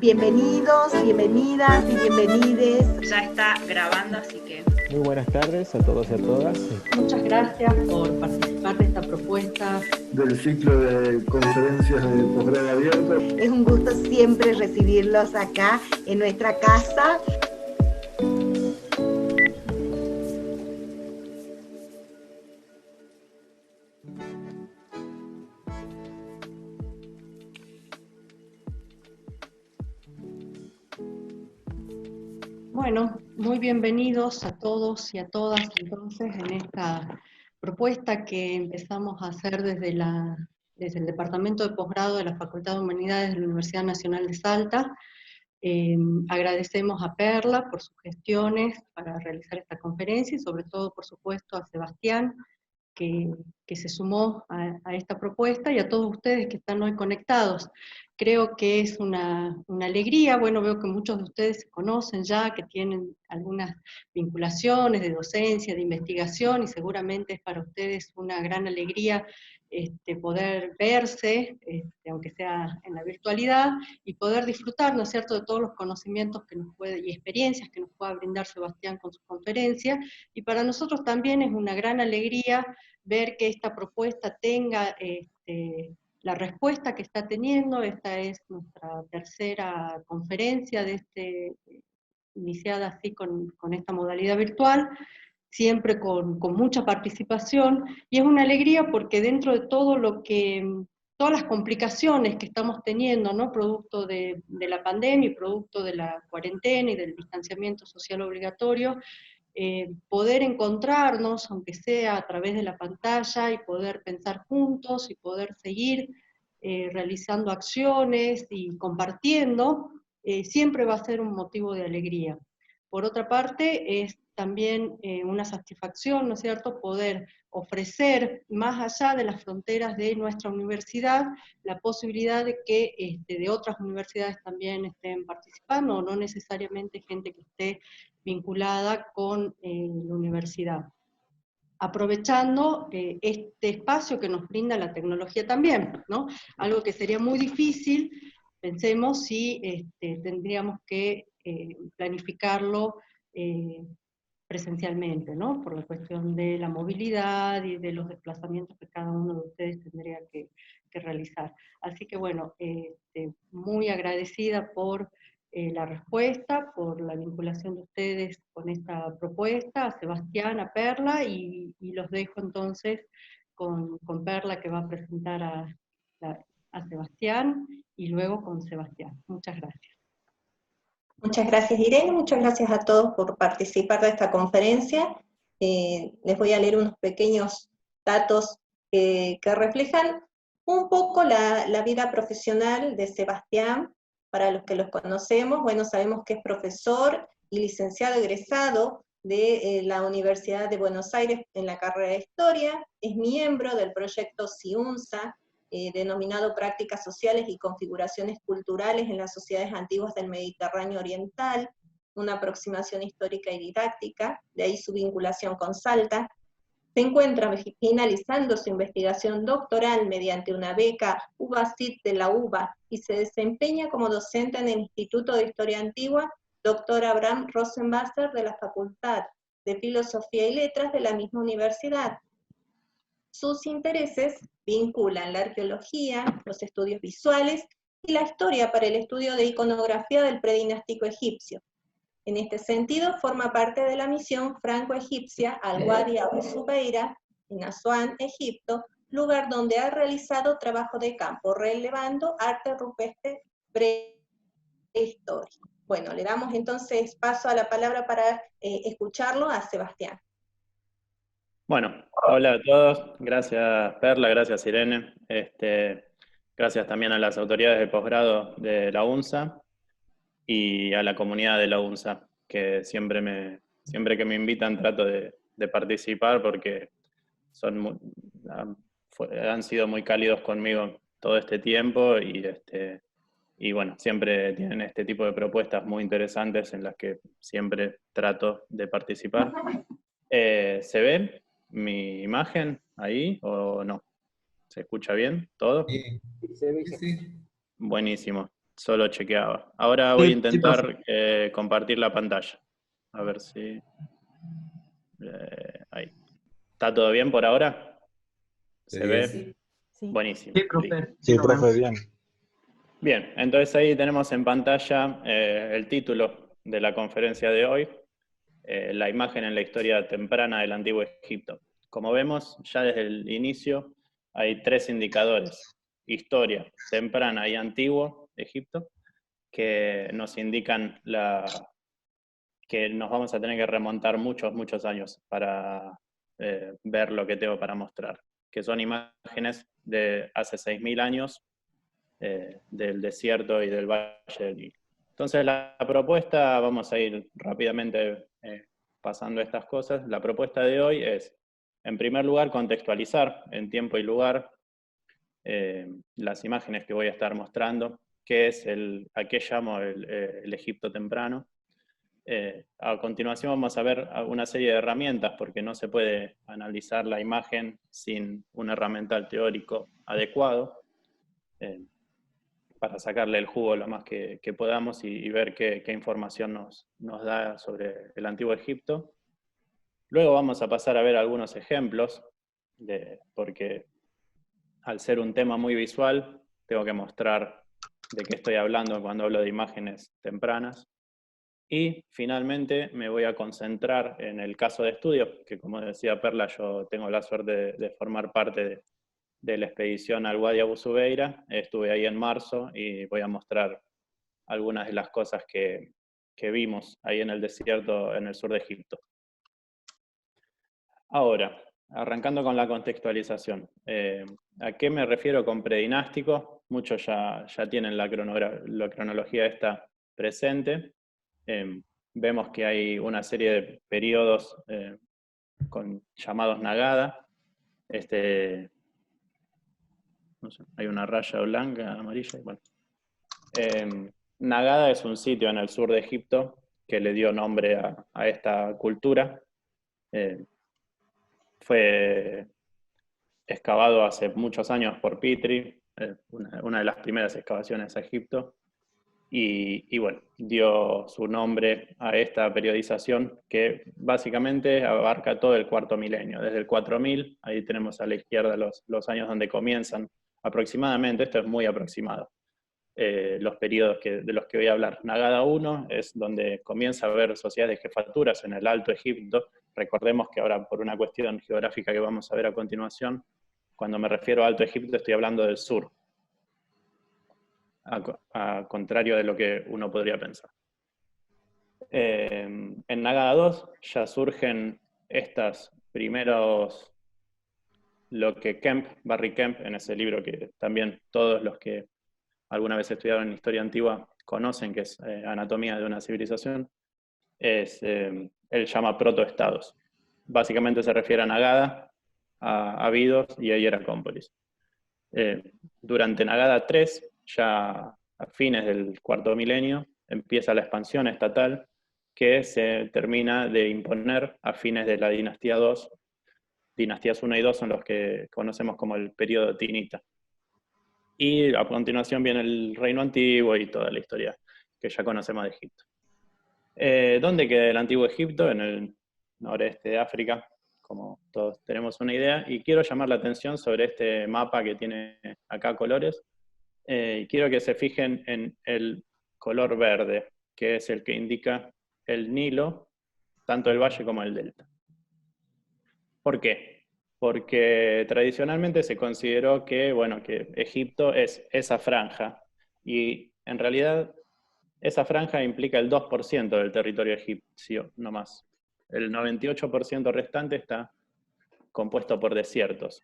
Bienvenidos, bienvenidas y bienvenides. Ya está grabando, así que... Muy buenas tardes a todos y a todas. Muchas gracias por participar de esta propuesta. Del ciclo de conferencias de posgrado abierto. Es un gusto siempre recibirlos acá en nuestra casa. Bueno, muy bienvenidos a todos y a todas entonces en esta propuesta que empezamos a hacer desde el Departamento de Posgrado de la Facultad de Humanidades de la Universidad Nacional de Salta. Agradecemos a Perla por sus gestiones para realizar esta conferencia y sobre todo, por supuesto, a Sebastián, que se sumó a esta propuesta, y a todos ustedes que están hoy conectados. Creo que es una alegría. Bueno, veo que muchos de ustedes se conocen ya, que tienen algunas vinculaciones de docencia, de investigación, y seguramente es para ustedes una gran alegría poder verse, aunque sea en la virtualidad, y poder disfrutar, ¿no es cierto?, de todos los conocimientos que y experiencias que nos pueda brindar Sebastián con su conferencia. Y para nosotros también es una gran alegría ver que esta propuesta tenga la respuesta que está teniendo. Esta es nuestra tercera conferencia iniciada así con esta modalidad virtual, siempre con mucha participación, y es una alegría porque dentro de todas las complicaciones que estamos teniendo, ¿no?, producto de la pandemia y producto de la cuarentena y del distanciamiento social obligatorio, poder encontrarnos, aunque sea a través de la pantalla, y poder pensar juntos y poder seguir realizando acciones y compartiendo, siempre va a ser un motivo de alegría. Por otra parte, es también una satisfacción, ¿no es cierto?, poder ofrecer, más allá de las fronteras de nuestra universidad, la posibilidad de que de otras universidades también estén participando, o no necesariamente gente que esté vinculada con la universidad, aprovechando este espacio que nos brinda la tecnología también, ¿no? Algo que sería muy difícil, pensemos, si tendríamos que planificarlo presencialmente, ¿no?, por la cuestión de la movilidad y de los desplazamientos que cada uno de ustedes tendría que realizar. Así que bueno, muy agradecida por la respuesta, por la vinculación de ustedes con esta propuesta, a Sebastián, a Perla, y los dejo entonces con Perla, que va a presentar a Sebastián, y luego con Sebastián. Muchas gracias. Muchas gracias, Irene. Muchas gracias a todos por participar de esta conferencia. Les voy a leer unos pequeños datos que reflejan un poco la vida profesional de Sebastián. Para los que los conocemos, bueno, sabemos que es profesor y licenciado egresado de la Universidad de Buenos Aires en la carrera de Historia, es miembro del proyecto CIUNSA, denominado Prácticas Sociales y Configuraciones Culturales en las Sociedades Antiguas del Mediterráneo Oriental, una aproximación histórica y didáctica, de ahí su vinculación con Salta. Se encuentra finalizando su investigación doctoral mediante una beca UBA-CIT de la UBA, y se desempeña como docente en el Instituto de Historia Antigua Dr. Abraham Rosenwasser de la Facultad de Filosofía y Letras de la misma universidad. Sus intereses vinculan la arqueología, los estudios visuales y la historia para el estudio de iconografía del predinástico egipcio. En este sentido, forma parte de la misión franco-egipcia al-Wadi Abu Zubeira, en Asuán, Egipto, lugar donde ha realizado trabajo de campo relevando arte rupestre prehistórico. Bueno, le damos entonces paso a la palabra para escucharlo a Sebastián. Bueno, hola a todos. Gracias, Perla, gracias, Irene. Gracias también a las autoridades de posgrado de la UNSA y a la comunidad de la UNSA, que siempre que me invitan trato de participar, porque han sido muy cálidos conmigo todo este tiempo, y bueno, siempre tienen este tipo de propuestas muy interesantes en las que siempre trato de participar. ¿Se ve mi imagen ahí o no? ¿Se escucha bien todo? Sí, sí. Buenísimo. solo chequeaba. Ahora voy a Sí, intentar compartir la pantalla. A ver si... ahí. ¿Está todo bien por ahora? ¿Se ve? Sí. Sí. Buenísimo. Sí, profe. Sí, lo profe, vemos. bien. Bien, entonces ahí tenemos en pantalla el título de la conferencia de hoy, la imagen en la historia temprana del Antiguo Egipto. Como vemos, ya desde el inicio hay 3 indicadores: historia temprana y antiguo Egipto, que nos indican que nos vamos a tener que remontar muchos años para ver lo que tengo para mostrar, que son imágenes de hace 6.000 años, del desierto y del Valle del Nilo. Entonces la propuesta, vamos a ir rápidamente pasando estas cosas. La propuesta de hoy es, en primer lugar, contextualizar en tiempo y lugar las imágenes que voy a estar mostrando, que es a qué llamo el Egipto temprano. A continuación vamos a ver una serie de herramientas, porque no se puede analizar la imagen sin un herramental teórico adecuado, para sacarle el jugo lo más que podamos y ver qué información nos da sobre el Antiguo Egipto. Luego vamos a pasar a ver algunos ejemplos, porque al ser un tema muy visual, tengo que mostrar de qué estoy hablando cuando hablo de imágenes tempranas. Y finalmente me voy a concentrar en el caso de estudio, que como decía Perla, yo tengo la suerte de formar parte de la expedición al Wadi Abu Zubeira. Estuve ahí en marzo y voy a mostrar algunas de las cosas que vimos ahí en el desierto en el sur de Egipto. Ahora, arrancando con la contextualización. ¿A qué me refiero con predinástico? Muchos ya tienen la cronología esta presente. Vemos que hay una serie de periodos llamados Nagada. No sé, hay una raya blanca, amarilla. Bueno. Nagada es un sitio en el sur de Egipto que le dio nombre a esta cultura. Fue excavado hace muchos años por Petrie, una de las primeras excavaciones a Egipto, y bueno, dio su nombre a esta periodización que básicamente abarca todo el cuarto milenio, desde el 4000, ahí tenemos a la izquierda los años donde comienzan aproximadamente, esto es muy aproximado, los periodos de los que voy a hablar. Nagada 1 es donde comienza a haber sociedades de jefaturas en el Alto Egipto. Recordemos que ahora, por una cuestión geográfica que vamos a ver a continuación, cuando me refiero a Alto Egipto estoy hablando del sur, a contrario de lo que uno podría pensar. En Nagada 2 ya surgen estas primeros, lo que Barry Kemp, en ese libro que también todos los que alguna vez estudiaron historia antigua conocen, que es Anatomía de una civilización, él llama protoestados. Básicamente se refiere a Nagada, a Abidos y a Hieracómpolis. Durante Nagada 3, ya a fines del cuarto milenio, empieza la expansión estatal que se termina de imponer a fines de la dinastía 2. Dinastías 1 y 2 son los que conocemos como el periodo tinita. Y a continuación viene el Reino Antiguo y toda la historia que ya conocemos de Egipto. ¿Dónde queda el Antiguo Egipto? En el noreste de África, como todos tenemos una idea, y quiero llamar la atención sobre este mapa que tiene acá colores. Quiero que se fijen en el color verde, que es el que indica el Nilo, tanto el valle como el delta. ¿Por qué? Porque tradicionalmente se consideró que, bueno, que Egipto es esa franja, y en realidad esa franja implica el 2% del territorio egipcio, no más. El 98% restante está compuesto por desiertos,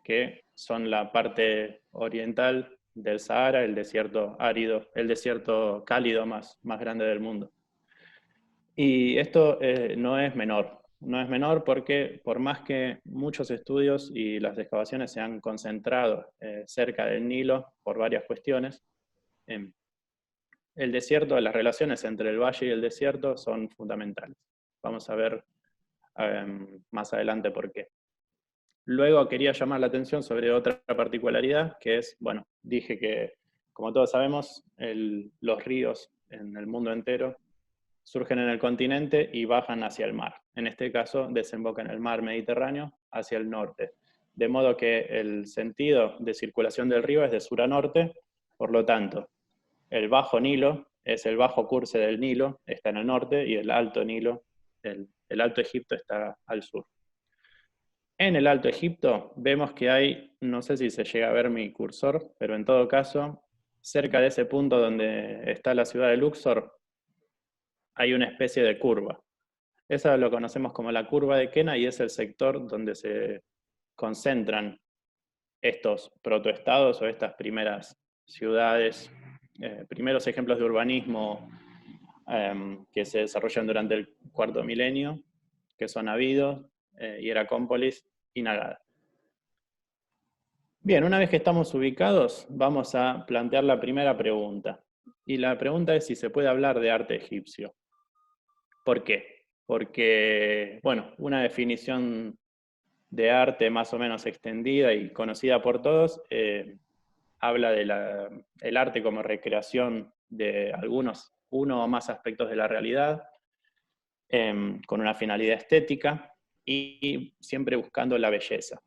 que son la parte oriental del Sahara, el desierto árido, el desierto cálido más grande del mundo. Y esto no es menor. No es menor porque por más que muchos estudios y las excavaciones se han concentrado cerca del Nilo por varias cuestiones, el desierto, las relaciones entre el valle y el desierto son fundamentales. Vamos a ver más adelante por qué. Luego quería llamar la atención sobre otra particularidad, que es, bueno, dije que como todos sabemos, los ríos en el mundo entero surgen en el continente y bajan hacia el mar. En este caso, desembocan en el mar Mediterráneo hacia el norte. De modo que el sentido de circulación del río es de sur a norte, por lo tanto, el bajo Nilo es el bajo curso del Nilo, está en el norte, y el alto Nilo, el Alto Egipto, está al sur. En el Alto Egipto vemos que hay, no sé si se llega a ver mi cursor, pero en todo caso, cerca de ese punto donde está la ciudad de Luxor, hay una especie de curva. Eso lo conocemos como la curva de Kena y es el sector donde se concentran estos protoestados o estas primeras ciudades, primeros ejemplos de urbanismo que se desarrollan durante el cuarto milenio, que son Abidos, Hieracómpolis y Nagada. Bien, una vez que estamos ubicados, vamos a plantear la primera pregunta. Y la pregunta es si se puede hablar de arte egipcio. ¿Por qué? Porque, bueno, una definición de arte más o menos extendida y conocida por todos, habla del arte como recreación de uno o más aspectos de la realidad, con una finalidad estética y siempre buscando la belleza.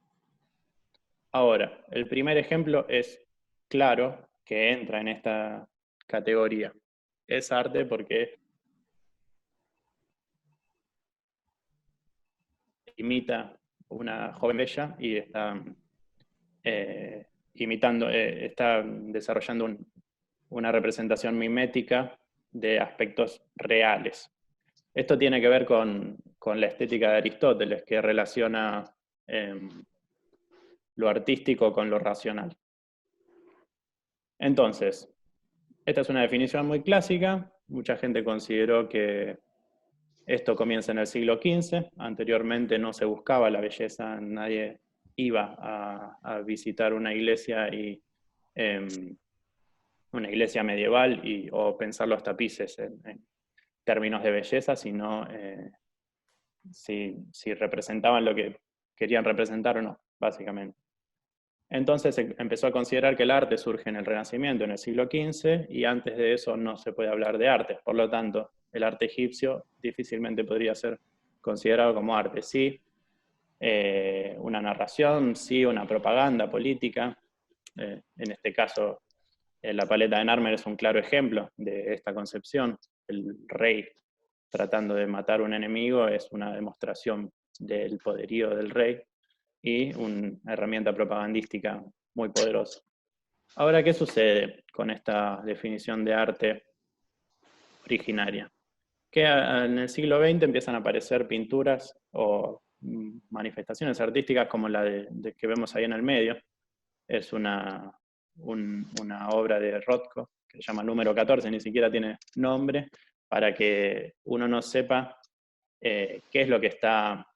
Ahora, el primer ejemplo es claro que entra en esta categoría. Es arte porque imita una joven bella y está está desarrollando una representación mimética de aspectos reales. Esto tiene que ver con la estética de Aristóteles, que relaciona lo artístico con lo racional. Entonces, esta es una definición muy clásica. Mucha gente consideró que esto comienza en el siglo XV. Anteriormente no se buscaba la belleza, nadie iba a visitar una iglesia medieval o pensar los tapices en términos de belleza, sino si representaban lo que querían representar o no, básicamente. Entonces se empezó a considerar que el arte surge en el Renacimiento, en el siglo XV, y antes de eso no se puede hablar de arte. Por lo tanto, el arte egipcio difícilmente podría ser considerado como arte. Sí, una narración, sí, una propaganda política. En este caso, la paleta de Narmer es un claro ejemplo de esta concepción. El rey tratando de matar a un enemigo es una demostración del poderío del rey y una herramienta propagandística muy poderosa. Ahora, ¿qué sucede con esta definición de arte originaria? Que en el siglo XX empiezan a aparecer pinturas o manifestaciones artísticas como la que vemos ahí en el medio. Es una obra de Rothko, que se llama Número 14, ni siquiera tiene nombre, para que uno no sepa qué es lo que está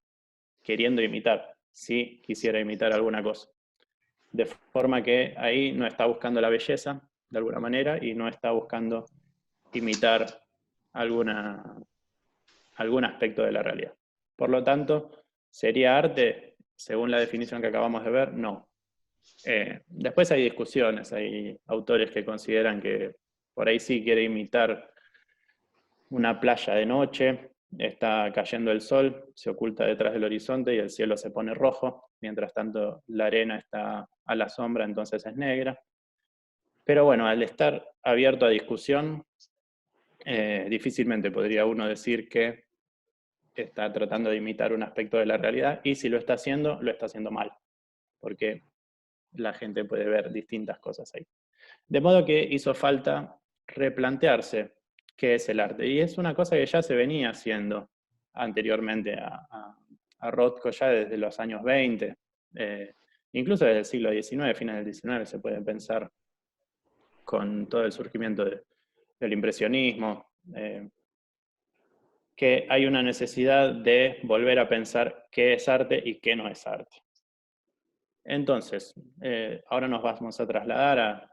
queriendo imitar, si quisiera imitar alguna cosa. De forma que ahí no está buscando la belleza, de alguna manera, y no está buscando imitar algún aspecto de la realidad. Por lo tanto, ¿sería arte? Según la definición que acabamos de ver, no. Después hay discusiones, hay autores que consideran que por ahí sí quiere imitar una playa de noche, está cayendo el sol, se oculta detrás del horizonte y el cielo se pone rojo, mientras tanto la arena está a la sombra, entonces es negra. Pero bueno, al estar abierto a discusión, difícilmente podría uno decir que está tratando de imitar un aspecto de la realidad, y si lo está haciendo mal, porque la gente puede ver distintas cosas ahí. De modo que hizo falta replantearse qué es el arte, y es una cosa que ya se venía haciendo anteriormente a Rothko, ya desde los años 20, incluso desde el siglo XIX, fines del XIX, se puede pensar con todo el surgimiento del impresionismo, que hay una necesidad de volver a pensar qué es arte y qué no es arte. Entonces, ahora nos vamos a trasladar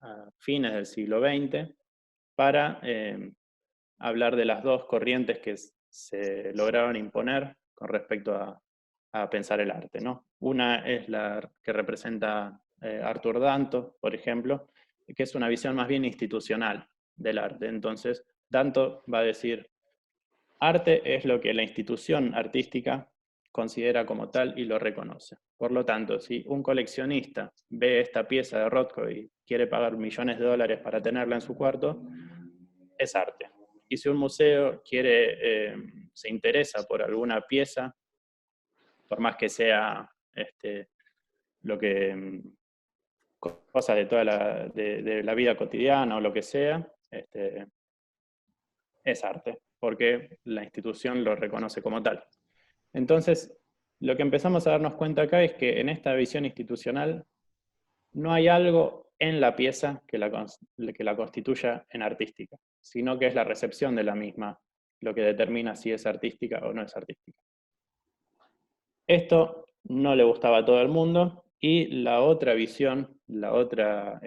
a fines del siglo XX para hablar de las dos corrientes que se lograron imponer con respecto a pensar el arte, ¿no? Una es la que representa Arthur Danto, por ejemplo, que es una visión más bien institucional del arte. Entonces, Danto va a decir, arte es lo que la institución artística considera como tal y lo reconoce. Por lo tanto, si un coleccionista ve esta pieza de Rothko y quiere pagar millones de dólares para tenerla en su cuarto, es arte. Y si un museo se interesa por alguna pieza, por más que sea cosas de la vida cotidiana o lo que sea, es arte, porque la institución lo reconoce como tal. Entonces, lo que empezamos a darnos cuenta acá es que en esta visión institucional no hay algo en la pieza que la constituya en artística, sino que es la recepción de la misma lo que determina si es artística o no es artística. Esto no le gustaba a todo el mundo, y la otra visión, la otra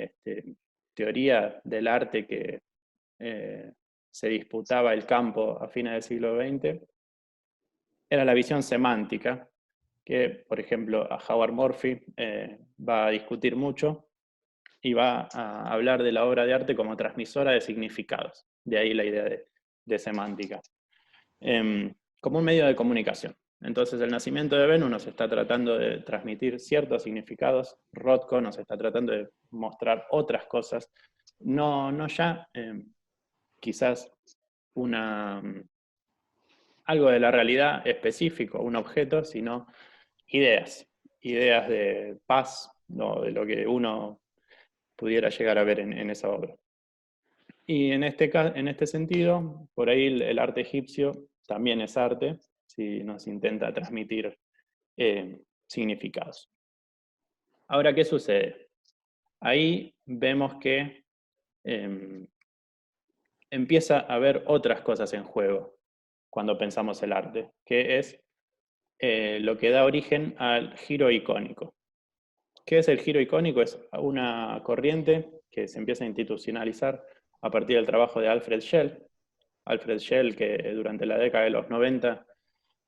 teoría del arte que se disputaba el campo a fines del siglo XX, era la visión semántica, que, por ejemplo, a Howard Murphy va a discutir mucho, y va a hablar de la obra de arte como transmisora de significados. De ahí la idea de semántica. Como un medio de comunicación. Entonces, el nacimiento de Venus nos está tratando de transmitir ciertos significados, Rothko nos está tratando de mostrar otras cosas, no ya quizás algo de la realidad específico, un objeto, sino ideas de paz, ¿no? De lo que uno pudiera llegar a ver en esa obra. Y en este sentido, por ahí el arte egipcio también es arte, si nos intenta transmitir significados. Ahora, ¿qué sucede? Ahí vemos que empieza a haber otras cosas en juego cuando pensamos el arte, que es lo que da origen al giro icónico. ¿Qué es el giro icónico? Es una corriente que se empieza a institucionalizar a partir del trabajo de Alfred Schell. Alfred Schell, que durante la década de los 90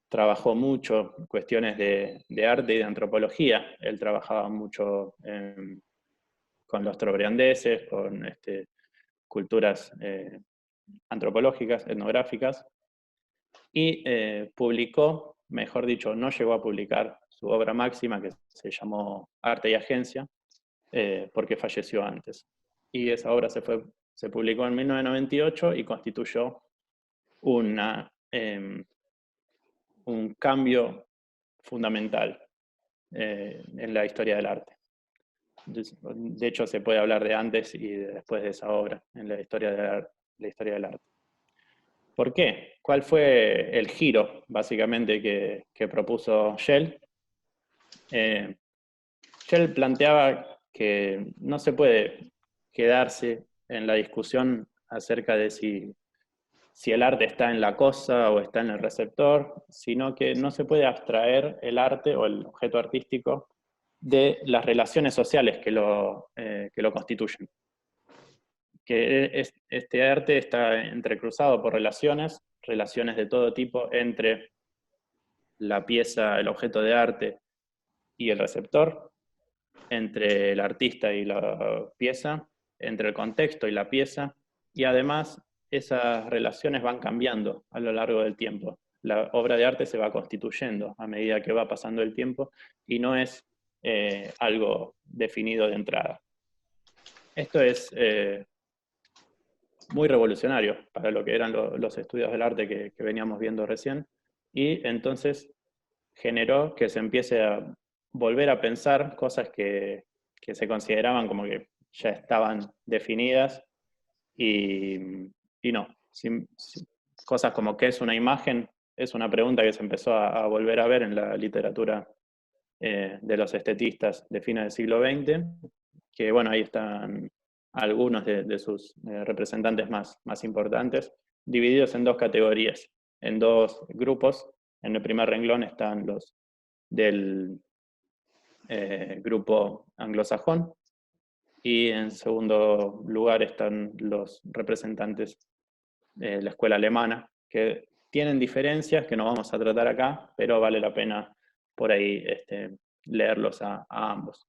trabajó mucho cuestiones de arte y de antropología. Él trabajaba mucho con los trobriandeses, con culturas antropológicas, etnográficas, y publicó, mejor dicho, no llegó a publicar su obra máxima, que se llamó Arte y Agencia, porque falleció antes. Y esa obra se publicó en 1998 y constituyó un cambio fundamental en la historia del arte. De hecho, se puede hablar de antes y de después de esa obra en la historia del arte. ¿Por qué? ¿Cuál fue el giro, básicamente, que propuso Schell? Schell planteaba que no se puede quedarse en la discusión acerca de si el arte está en la cosa o está en el receptor, sino que no se puede abstraer el arte o el objeto artístico de las relaciones sociales que lo constituyen. Que este arte está entrecruzado por relaciones de todo tipo entre la pieza, el objeto de arte y el receptor, entre el artista y la pieza, entre el contexto y la pieza, y además esas relaciones van cambiando a lo largo del tiempo. La obra de arte se va constituyendo a medida que va pasando el tiempo y no es algo definido de entrada. Esto es muy revolucionario para lo que eran los estudios del arte que veníamos viendo recién, y entonces generó que se empiece a volver a pensar cosas que se consideraban como que ya estaban definidas, y no. Cosas como ¿qué es una imagen? Es una pregunta que se empezó a volver a ver en la literatura de los estetistas de fines del siglo XX, que bueno, ahí están algunos de sus representantes más importantes, divididos en dos categorías, en dos grupos. En el primer renglón están los del grupo anglosajón, y en segundo lugar están los representantes de la escuela alemana, que tienen diferencias que no vamos a tratar acá, pero vale la pena por ahí leerlos a ambos.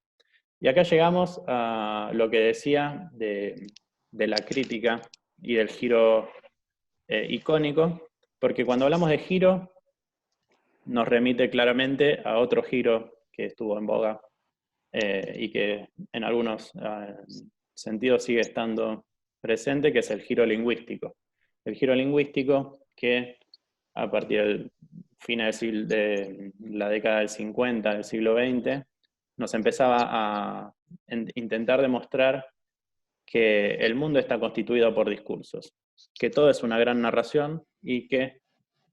Y acá llegamos a lo que decía de la crítica y del giro icónico, porque cuando hablamos de giro, nos remite claramente a otro giro que estuvo en boga y que en algunos sentidos sigue estando presente, que es el giro lingüístico. El giro lingüístico que a partir del fin de la década del 50, del siglo XX, nos empezaba a intentar demostrar que el mundo está constituido por discursos, que todo es una gran narración y que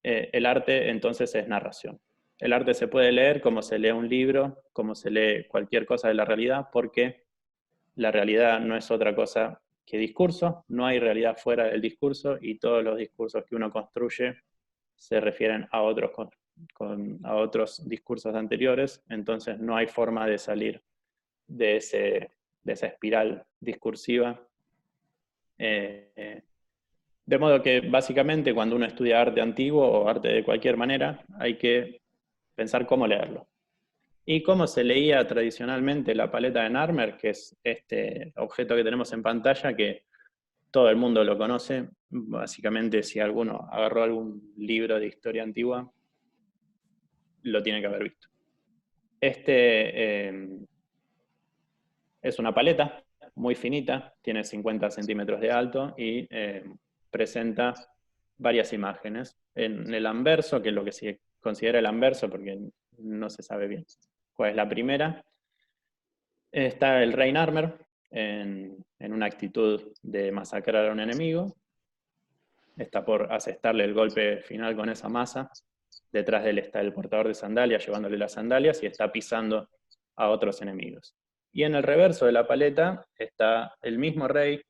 el arte entonces es narración. El arte se puede leer como se lee un libro, como se lee cualquier cosa de la realidad, porque la realidad no es otra cosa que discurso, no hay realidad fuera del discurso y todos los discursos que uno construye se refieren a otros discursos anteriores, entonces no hay forma de salir de esa espiral discursiva. De modo que básicamente cuando uno estudia arte antiguo o arte de cualquier manera, hay que pensar cómo leerlo. Y cómo se leía tradicionalmente la paleta de Narmer, que es este objeto que tenemos en pantalla, que todo el mundo lo conoce. Básicamente, si alguno agarró algún libro de historia antigua, lo tiene que haber visto. Es una paleta muy finita, tiene 50 centímetros de alto y presenta varias imágenes. En el anverso, que es lo que se considera el anverso, porque no se sabe bien cuál es la primera, está el rey Narmer en una actitud de masacrar a un enemigo. Está por asestarle el golpe final con esa masa. Detrás de él está el portador de sandalias llevándole las sandalias y está pisando a otros enemigos. Y en el reverso de la paleta está el mismo rey,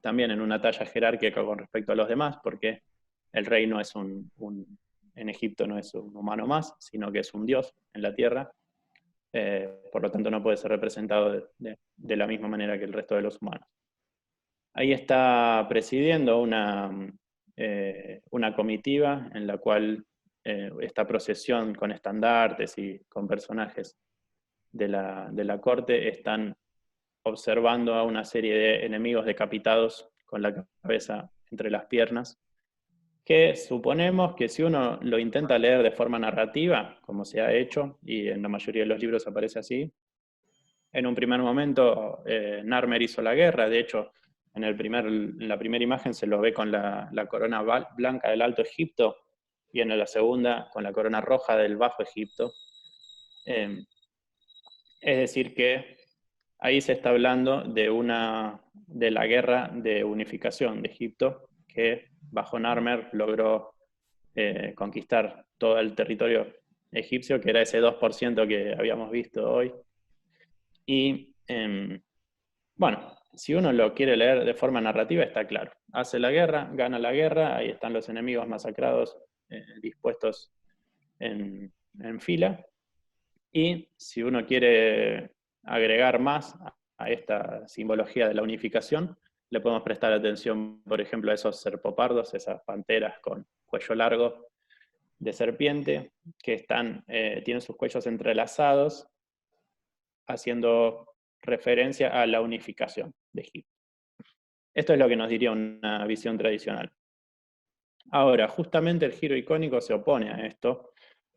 también en una talla jerárquica con respecto a los demás, porque el rey no es en Egipto no es un humano más, sino que es un dios en la tierra. Por lo tanto no puede ser representado de la misma manera que el resto de los humanos. Ahí está presidiendo una comitiva en la cual esta procesión con estandartes y con personajes de la corte están observando a una serie de enemigos decapitados con la cabeza entre las piernas, que suponemos que si uno lo intenta leer de forma narrativa, como se ha hecho, y en la mayoría de los libros aparece así, en un primer momento Narmer hizo la guerra. De hecho, en la primera imagen se lo ve con la corona blanca del Alto Egipto y en la segunda con la corona roja del Bajo Egipto. Es decir que ahí se está hablando de la guerra de unificación de Egipto, que bajo Narmer logró conquistar todo el territorio egipcio, que era ese 2% que habíamos visto hoy. Y bueno, si uno lo quiere leer de forma narrativa, está claro. Hace la guerra, gana la guerra, ahí están los enemigos masacrados, dispuestos en fila. Y si uno quiere agregar más a esta simbología de la unificación, le podemos prestar atención, por ejemplo, a esos serpopardos, esas panteras con cuello largo de serpiente, que tienen sus cuellos entrelazados, haciendo referencia a la unificación de Egipto. Esto es lo que nos diría una visión tradicional. Ahora, justamente el giro icónico se opone a esto,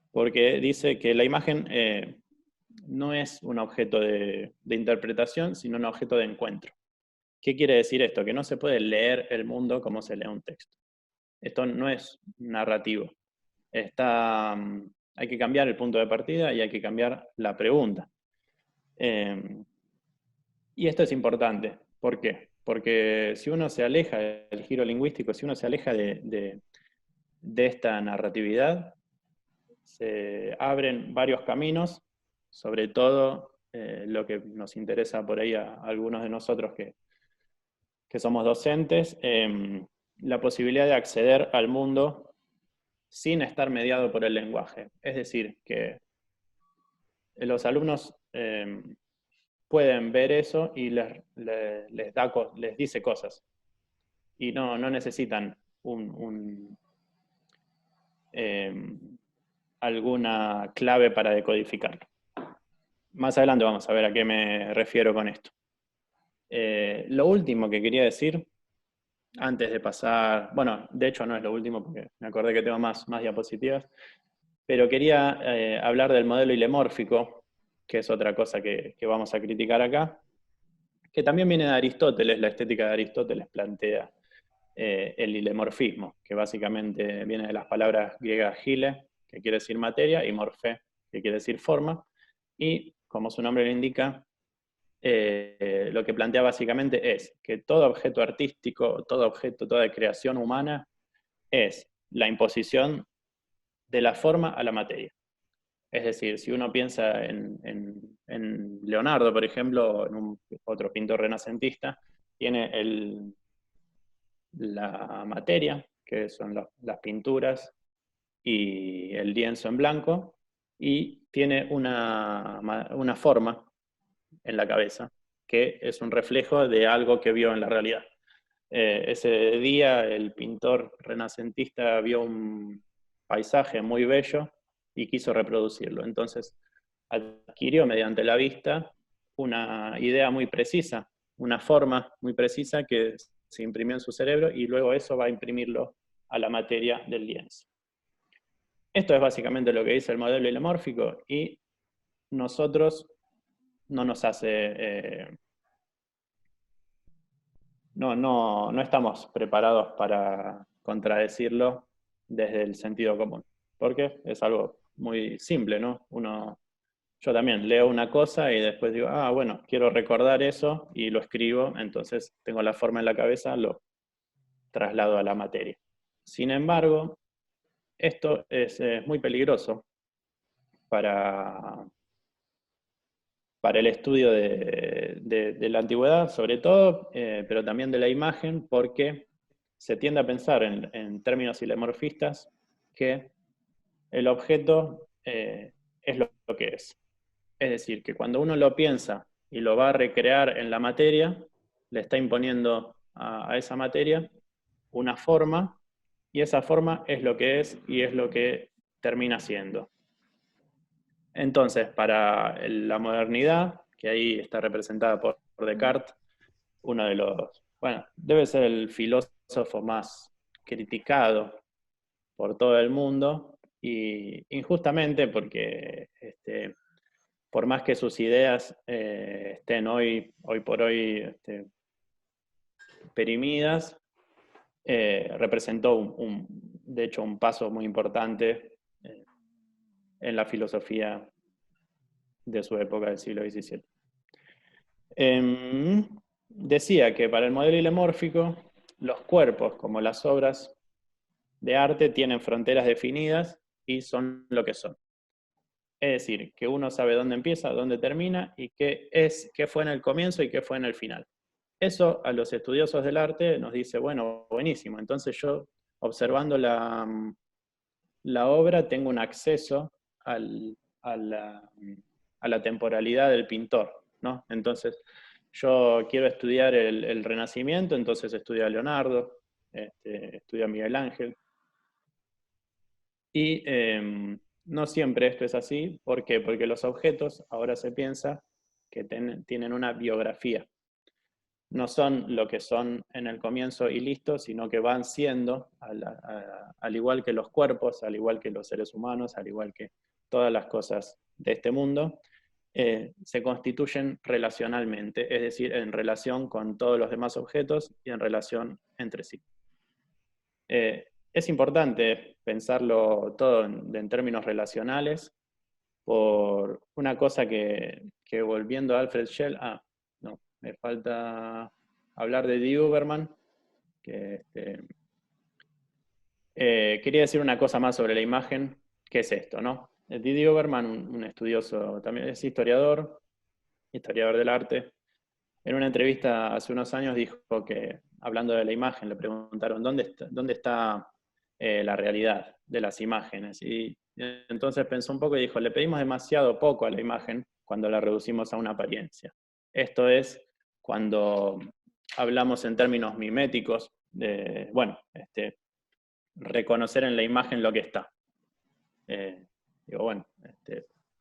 porque dice que la imagen no es un objeto de interpretación, sino un objeto de encuentro. ¿Qué quiere decir esto? Que no se puede leer el mundo como se lee un texto. Esto no es narrativo. Hay que cambiar el punto de partida y hay que cambiar la pregunta. Y esto es importante. ¿Por qué? Porque si uno se aleja del giro lingüístico, si uno se aleja de esta narratividad, se abren varios caminos, sobre todo lo que nos interesa por ahí a algunos de nosotros que somos docentes, la posibilidad de acceder al mundo sin estar mediado por el lenguaje. Es decir, que los alumnos pueden ver eso y les dice cosas. Y no necesitan alguna clave para decodificarlo. Más adelante vamos a ver a qué me refiero con esto. Lo último que quería decir, antes de pasar, bueno, de hecho no es lo último porque me acordé que tengo más diapositivas, pero quería hablar del modelo hilemórfico, que es otra cosa que vamos a criticar acá, que también viene de Aristóteles. La estética de Aristóteles plantea el hilemorfismo, que básicamente viene de las palabras griegas hile, que quiere decir materia, y morfé, que quiere decir forma, y como su nombre lo indica, lo que plantea básicamente es que todo objeto artístico, todo objeto, toda creación humana es la imposición de la forma a la materia. Es decir, si uno piensa en Leonardo, por ejemplo, o en otro pintor renacentista, tiene la materia, que son las pinturas, y el lienzo en blanco, y tiene una forma en la cabeza, que es un reflejo de algo que vio en la realidad. Ese día el pintor renacentista vio un paisaje muy bello y quiso reproducirlo. Entonces adquirió mediante la vista una idea muy precisa, una forma muy precisa que se imprimió en su cerebro, y luego eso va a imprimirlo a la materia del lienzo. Esto es básicamente lo que dice el modelo hilemórfico, y nosotros no nos hace... no estamos preparados para contradecirlo desde el sentido común, porque es algo muy simple, ¿no? Yo también leo una cosa y después digo, bueno, quiero recordar eso, y lo escribo, entonces tengo la forma en la cabeza, lo traslado a la materia. Sin embargo, esto es muy peligroso para el estudio de la antigüedad, sobre todo, pero también de la imagen, porque se tiende a pensar en términos hilemorfistas que el objeto es lo que es. Es decir, que cuando uno lo piensa y lo va a recrear en la materia, le está imponiendo a esa materia una forma, y esa forma es lo que es y es lo que termina siendo. Entonces, para la modernidad, que ahí está representada por Descartes, uno de los, bueno, debe ser el filósofo más criticado por todo el mundo, y injustamente, porque por más que sus ideas estén hoy por hoy perimidas, representó de hecho un paso muy importante en la filosofía de su época, del siglo XVII. Decía que para el modelo hilemórfico, los cuerpos, como las obras de arte, tienen fronteras definidas y son lo que son. Es decir, que uno sabe dónde empieza, dónde termina, y qué fue en el comienzo y qué fue en el final. Eso a los estudiosos del arte nos dice, bueno, buenísimo, entonces yo, observando la obra, tengo un acceso a la temporalidad del pintor, ¿no? Entonces, yo quiero estudiar el Renacimiento, entonces estudio a Leonardo, estudio a Miguel Ángel. Y no siempre esto es así. ¿Por qué? Porque los objetos ahora se piensa que tienen una biografía. No son lo que son en el comienzo y listo, sino que van siendo, al igual que los cuerpos, al igual que los seres humanos, al igual que todas las cosas de este mundo, se constituyen relacionalmente, es decir, en relación con todos los demás objetos y en relación entre sí. Es importante pensarlo todo en términos relacionales, por una cosa que volviendo a Alfred Schell, no, me falta hablar de D. Huberman, que quería decir una cosa más sobre la imagen, que es esto, ¿no? D. Huberman, un estudioso, también es historiador del arte, en una entrevista hace unos años dijo que, hablando de la imagen, le preguntaron, ¿dónde está la realidad de las imágenes? Y entonces pensó un poco y dijo, le pedimos demasiado poco a la imagen cuando la reducimos a una apariencia. Esto es cuando hablamos en términos miméticos de, reconocer en la imagen lo que está.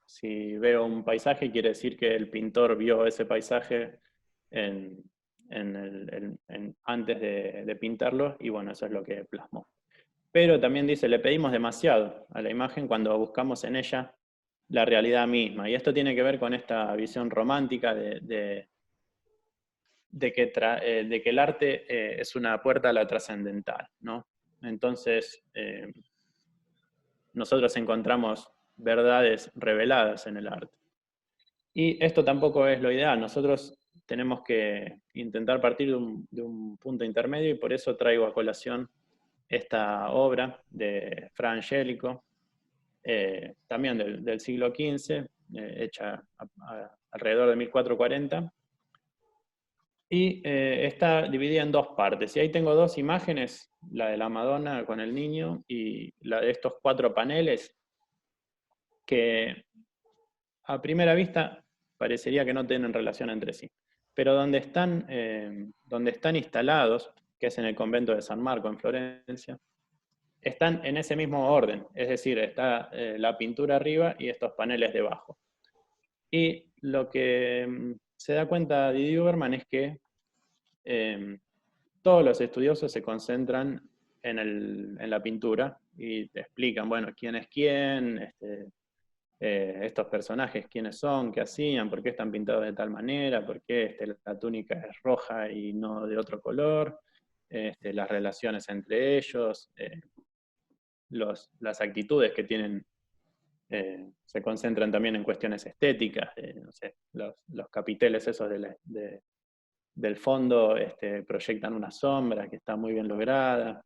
si veo un paisaje, quiere decir que el pintor vio ese paisaje antes de pintarlo, y bueno, eso es lo que plasmó. Pero también dice, le pedimos demasiado a la imagen cuando buscamos en ella la realidad misma. Y esto tiene que ver con esta visión romántica de que el arte es una puerta a la trascendental, ¿no? Entonces, nosotros encontramos verdades reveladas en el arte. Y esto tampoco es lo ideal. Nosotros tenemos que intentar partir de un punto intermedio, y por eso traigo a colación esta obra de Fra Angelico, también del siglo XV, hecha alrededor de 1440, y está dividida en dos partes. Y ahí tengo dos imágenes, la de la Madonna con el niño y la de estos 4 paneles, que a primera vista parecería que no tienen relación entre sí. Pero donde están instalados, que es en el convento de San Marco, en Florencia, están en ese mismo orden, es decir, está la pintura arriba y estos paneles debajo. Y lo que se da cuenta Didier Huberman es que todos los estudiosos se concentran en la pintura y te explican, bueno, quién es quién, estos personajes quiénes son, qué hacían, por qué están pintados de tal manera, por qué la túnica es roja y no de otro color, las relaciones entre ellos, las actitudes que tienen, se concentran también en cuestiones estéticas, no sé, los capiteles esos del fondo proyectan una sombra que está muy bien lograda,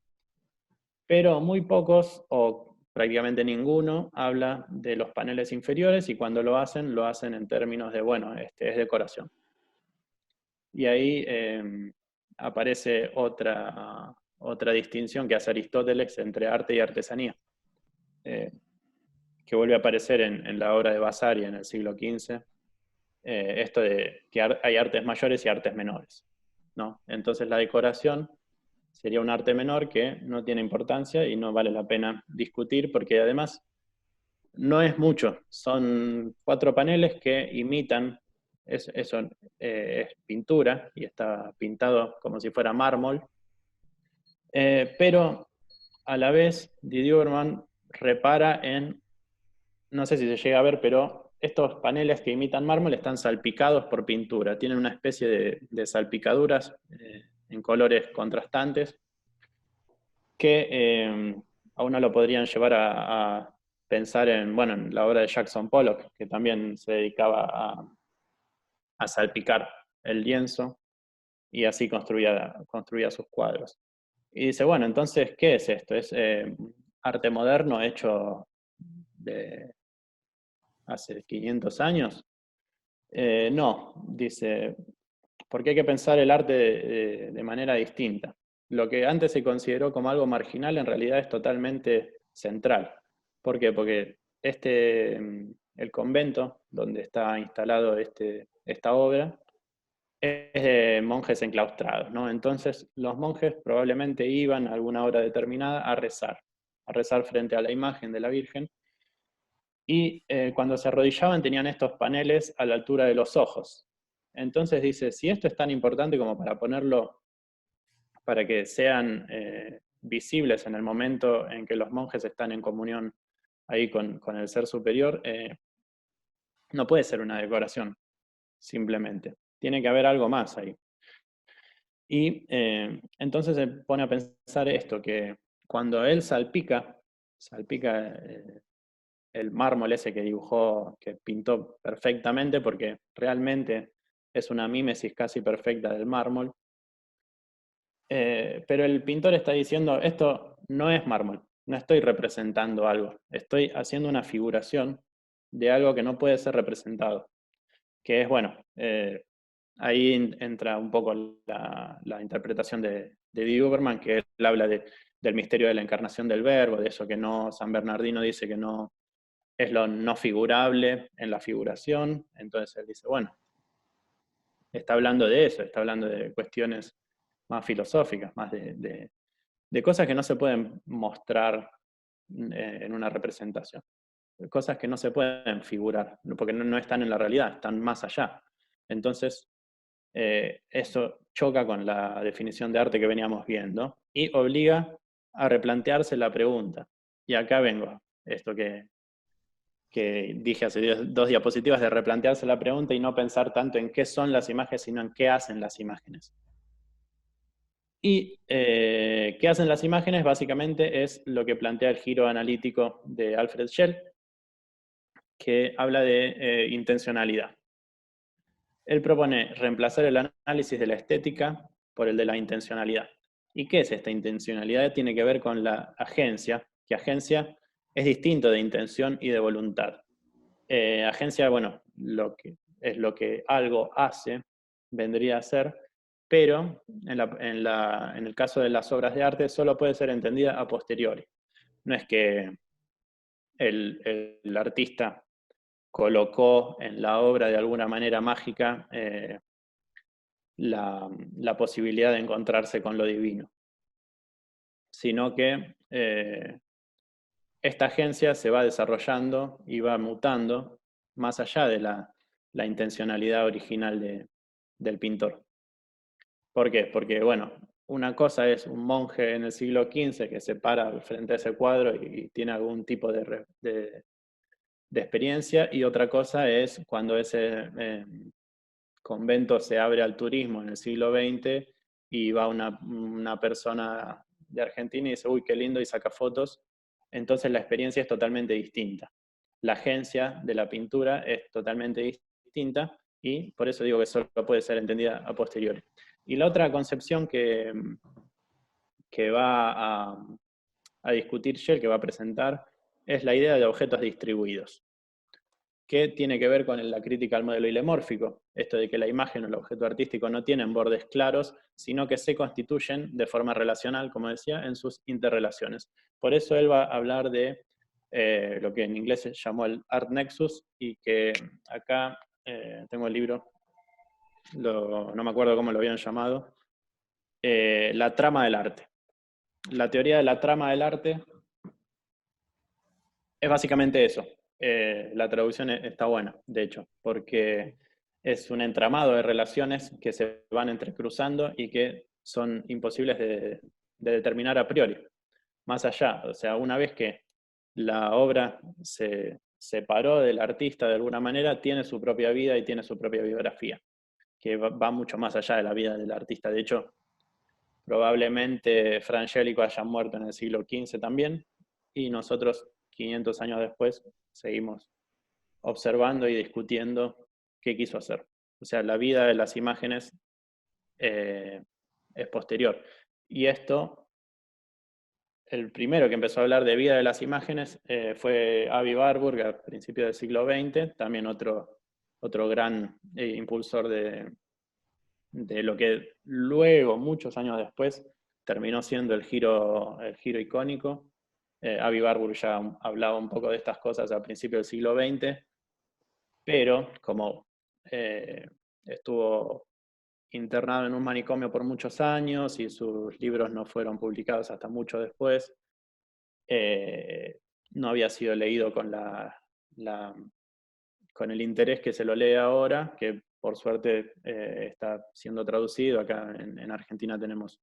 pero muy pocos, o prácticamente ninguno, habla de los paneles inferiores, y cuando lo hacen en términos de, bueno, es decoración. Y ahí aparece otra distinción que hace Aristóteles entre arte y artesanía, que vuelve a aparecer en la obra de Vasari en el siglo XV, esto de que hay artes mayores y artes menores, ¿no? Entonces la decoración sería un arte menor que no tiene importancia y no vale la pena discutir, porque además no es mucho, son 4 paneles que imitan, es pintura, y está pintado como si fuera mármol, pero a la vez Didier Huberman repara en, no sé si se llega a ver, pero estos paneles que imitan mármol están salpicados por pintura, tienen una especie de salpicaduras en colores contrastantes, que a uno lo podrían llevar a pensar en la obra de Jackson Pollock, que también se dedicaba a salpicar el lienzo y así construía sus cuadros. Y dice, bueno, entonces, ¿qué es esto? ¿Es arte moderno hecho de hace 500 años? No, dice, porque hay que pensar el arte de manera distinta. Lo que antes se consideró como algo marginal en realidad es totalmente central. ¿Por qué? Porque el convento donde está instalado esta obra es de monjes enclaustrados, ¿no? Entonces los monjes probablemente iban a alguna hora determinada a rezar frente a la imagen de la Virgen, y cuando se arrodillaban tenían estos paneles a la altura de los ojos. Entonces dice, si esto es tan importante como para ponerlo, para que sean visibles en el momento en que los monjes están en comunión ahí con el ser superior, no puede ser una decoración, simplemente. Tiene que haber algo más ahí. Y entonces se pone a pensar esto, que cuando él salpica el mármol ese que dibujó, que pintó perfectamente, porque realmente es una mímesis casi perfecta del mármol, pero el pintor está diciendo, esto no es mármol, no estoy representando algo, estoy haciendo una figuración de algo que no puede ser representado, que es, bueno, ahí entra un poco la interpretación de Didier Huberman, que él habla del misterio de la encarnación del verbo, de eso que no, San Bernardino dice que no es lo no figurable en la figuración. Entonces él dice, bueno, está hablando de eso, está hablando de cuestiones más filosóficas, más de cosas que no se pueden mostrar en una representación. cosas que no se pueden figurar, porque no están en la realidad, están más allá. Entonces, eso choca con la definición de arte que veníamos viendo y obliga a replantearse la pregunta. Y acá vengo, esto que dije hace dos diapositivas, de replantearse la pregunta y no pensar tanto en qué son las imágenes, sino en qué hacen las imágenes. Y qué hacen las imágenes básicamente es lo que plantea el giro analítico de Alfred Schell, que habla de intencionalidad. Él propone reemplazar el análisis de la estética por el de la intencionalidad. ¿Y qué es esta intencionalidad? Tiene que ver con la agencia, que agencia es distinto de intención y de voluntad. Agencia, bueno, es lo que algo hace, vendría a ser, pero en el caso de las obras de arte solo puede ser entendida a posteriori. No es que el artista colocó en la obra de alguna manera mágica la posibilidad de encontrarse con lo divino, sino que esta agencia se va desarrollando y va mutando más allá de la intencionalidad original del pintor. ¿Por qué? Porque, bueno, una cosa es un monje en el siglo XV que se para frente a ese cuadro y tiene algún tipo de experiencia, y otra cosa es cuando ese convento se abre al turismo en el siglo XX y va una persona de Argentina y dice, uy, qué lindo, y saca fotos. Entonces la experiencia es totalmente distinta. La agencia de la pintura es totalmente distinta y por eso digo que solo puede ser entendida a posteriori. Y la otra concepción que va a discutir Schell, que va a presentar, es la idea de objetos distribuidos, que tiene que ver con la crítica al modelo hilemórfico, esto de que la imagen o el objeto artístico no tienen bordes claros, sino que se constituyen de forma relacional, como decía, en sus interrelaciones. Por eso él va a hablar de lo que en inglés se llamó el Art Nexus, y que acá tengo el libro, no me acuerdo cómo lo habían llamado, la trama del arte. La teoría de la trama del arte es básicamente eso. La traducción está buena, de hecho, porque es un entramado de relaciones que se van entrecruzando y que son imposibles de determinar a priori. Más allá, o sea, una vez que la obra se separó del artista de alguna manera, tiene su propia vida y tiene su propia biografía, que va mucho más allá de la vida del artista. De hecho, probablemente Fra Angelico haya muerto en el siglo XV también, y nosotros 500 años después seguimos observando y discutiendo qué quiso hacer. O sea, la vida de las imágenes es posterior. Y esto, el primero que empezó a hablar de vida de las imágenes fue Avi Warburg a principios del siglo XX, también otro gran impulsor de lo que luego, muchos años después, terminó siendo el giro icónico. Avi Warburg ya hablaba un poco de estas cosas a principios del siglo XX, pero como estuvo internado en un manicomio por muchos años y sus libros no fueron publicados hasta mucho después, no había sido leído con con el interés que se lo lee ahora, que por suerte está siendo traducido. Acá en Argentina tenemos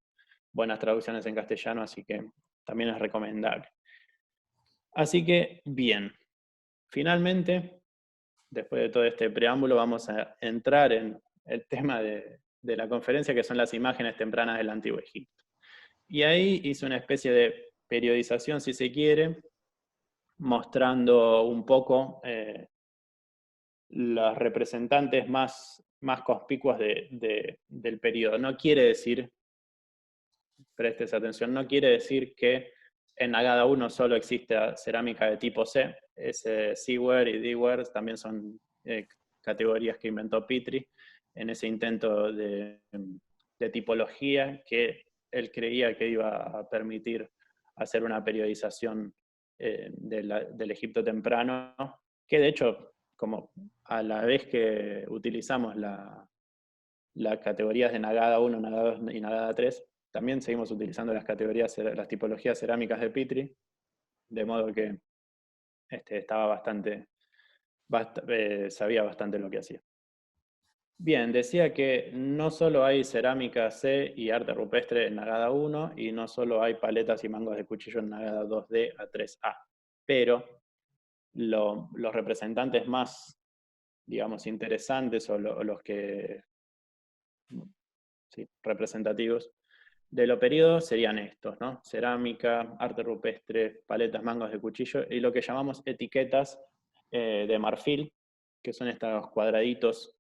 buenas traducciones en castellano, así que también es recomendable. Así que, bien, finalmente, después de todo este preámbulo, vamos a entrar en el tema de la conferencia, que son las imágenes tempranas del Antiguo Egipto. Y ahí hice una especie de periodización, si se quiere, mostrando un poco las representantes más conspicuas del periodo. No quiere decir, prestes atención, no quiere decir que en Agada 1 solo existe cerámica de tipo C. C-ware y D-ware también son categorías que inventó Petrie en ese intento de tipología que él creía que iba a permitir hacer una periodización del Egipto temprano, que de hecho, como a la vez que utilizamos las categorías de Nagada 1, Nagada 2 y Nagada 3, también seguimos utilizando las tipologías cerámicas de Petrie, de modo que estaba sabía bastante lo que hacía. Bien, decía que no solo hay cerámica C y arte rupestre en Nagada 1, y no solo hay paletas y mangos de cuchillo en Nagada 2D a 3A, pero los representantes más, digamos, interesantes o los que, sí, representativos de lo periodo serían estos, ¿no? Cerámica, arte rupestre, paletas, mangos de cuchillo, y lo que llamamos etiquetas de marfil, que son estos cuadraditos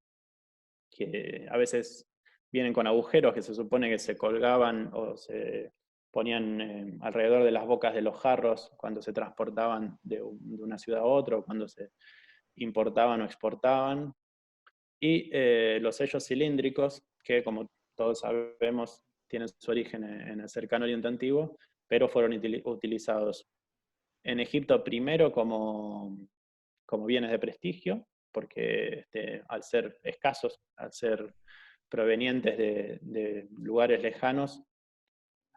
que a veces vienen con agujeros que se supone que se colgaban o se ponían alrededor de las bocas de los jarros cuando se transportaban de una ciudad a otra, o cuando se importaban o exportaban. Y los sellos cilíndricos, que como todos sabemos tienen su origen en el cercano Oriente Antiguo, pero fueron utilizados en Egipto primero como bienes de prestigio, porque al ser escasos, al ser provenientes de lugares lejanos,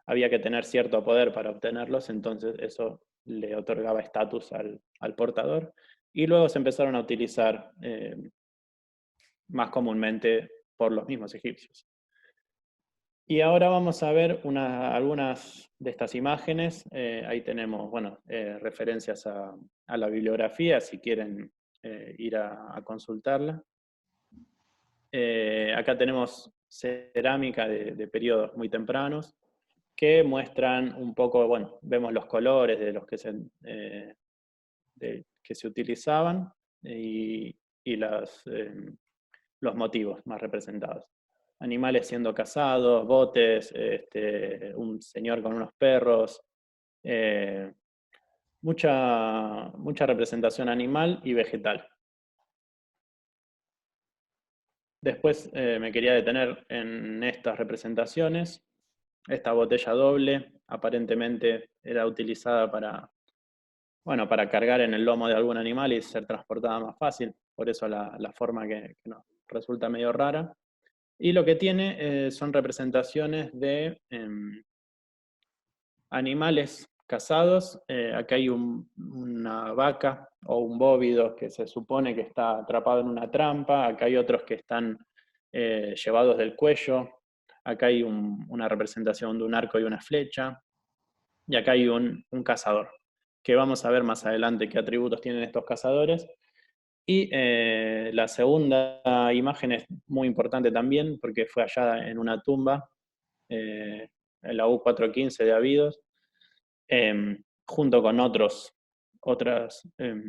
había que tener cierto poder para obtenerlos, entonces eso le otorgaba estatus al portador, y luego se empezaron a utilizar más comúnmente por los mismos egipcios. Y ahora vamos a ver algunas de estas imágenes. Ahí tenemos, bueno, referencias a la bibliografía, si quieren ir a consultarla. Acá tenemos cerámica de periodos muy tempranos, que muestran un poco, bueno, vemos los colores de los que se utilizaban y los motivos más representados. Animales siendo cazados, botes, un señor con unos perros, mucha representación animal y vegetal. Después me quería detener en estas representaciones. Esta botella doble aparentemente era utilizada para cargar en el lomo de algún animal y ser transportada más fácil, por eso la forma que nos resulta medio rara. Y lo que tiene son representaciones de animales cazados. Acá hay una vaca o un bóvido que se supone que está atrapado en una trampa. Acá hay otros que están llevados del cuello. Acá hay una representación de un arco y una flecha. Y acá hay un cazador, que vamos a ver más adelante qué atributos tienen estos cazadores. Y la segunda imagen es muy importante también, porque fue hallada en una tumba, en la U415 de Abidos, junto con otras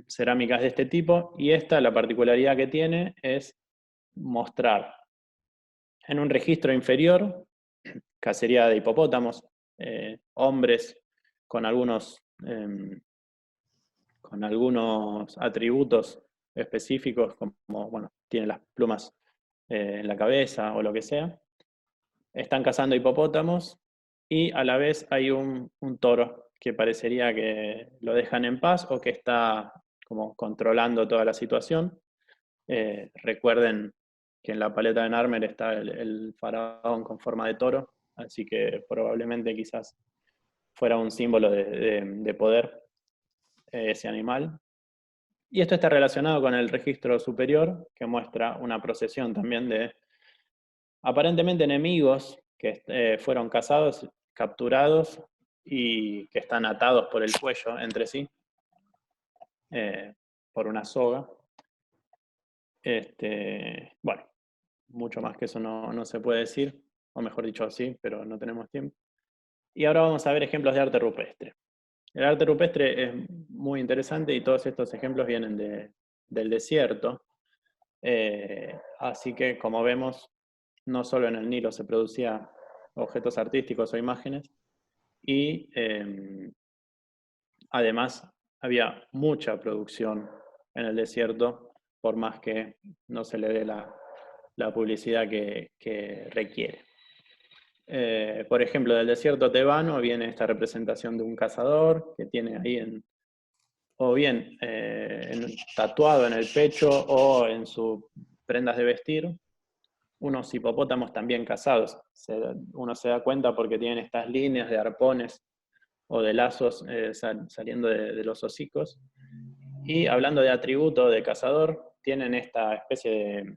cerámicas de este tipo, y esta, la particularidad que tiene es mostrar en un registro inferior cacería de hipopótamos, hombres con algunos atributos específicos, como, bueno, tienen las plumas en la cabeza o lo que sea. Están cazando hipopótamos y a la vez hay un toro que parecería que lo dejan en paz o que está como controlando toda la situación. Recuerden que en la paleta de Narmer está el faraón con forma de toro, así que probablemente quizás fuera un símbolo de poder ese animal. Y esto está relacionado con el registro superior, que muestra una procesión también de aparentemente enemigos que fueron cazados, capturados y que están atados por el cuello entre sí, por una soga. Bueno, mucho más que eso no se puede decir, o mejor dicho sí, pero no tenemos tiempo. Y ahora vamos a ver ejemplos de arte rupestre. El arte rupestre es muy interesante y todos estos ejemplos vienen del desierto. Así que, como vemos, no solo en el Nilo se producían objetos artísticos o imágenes, y además había mucha producción en el desierto, por más que no se le dé la publicidad que requiere. Por ejemplo, del desierto tebano viene esta representación de un cazador que tiene ahí o bien tatuado en el pecho o en sus prendas de vestir, unos hipopótamos también cazados. Uno se da cuenta porque tienen estas líneas de arpones o de lazos saliendo de los hocicos. Y hablando de atributo de cazador, tienen esta especie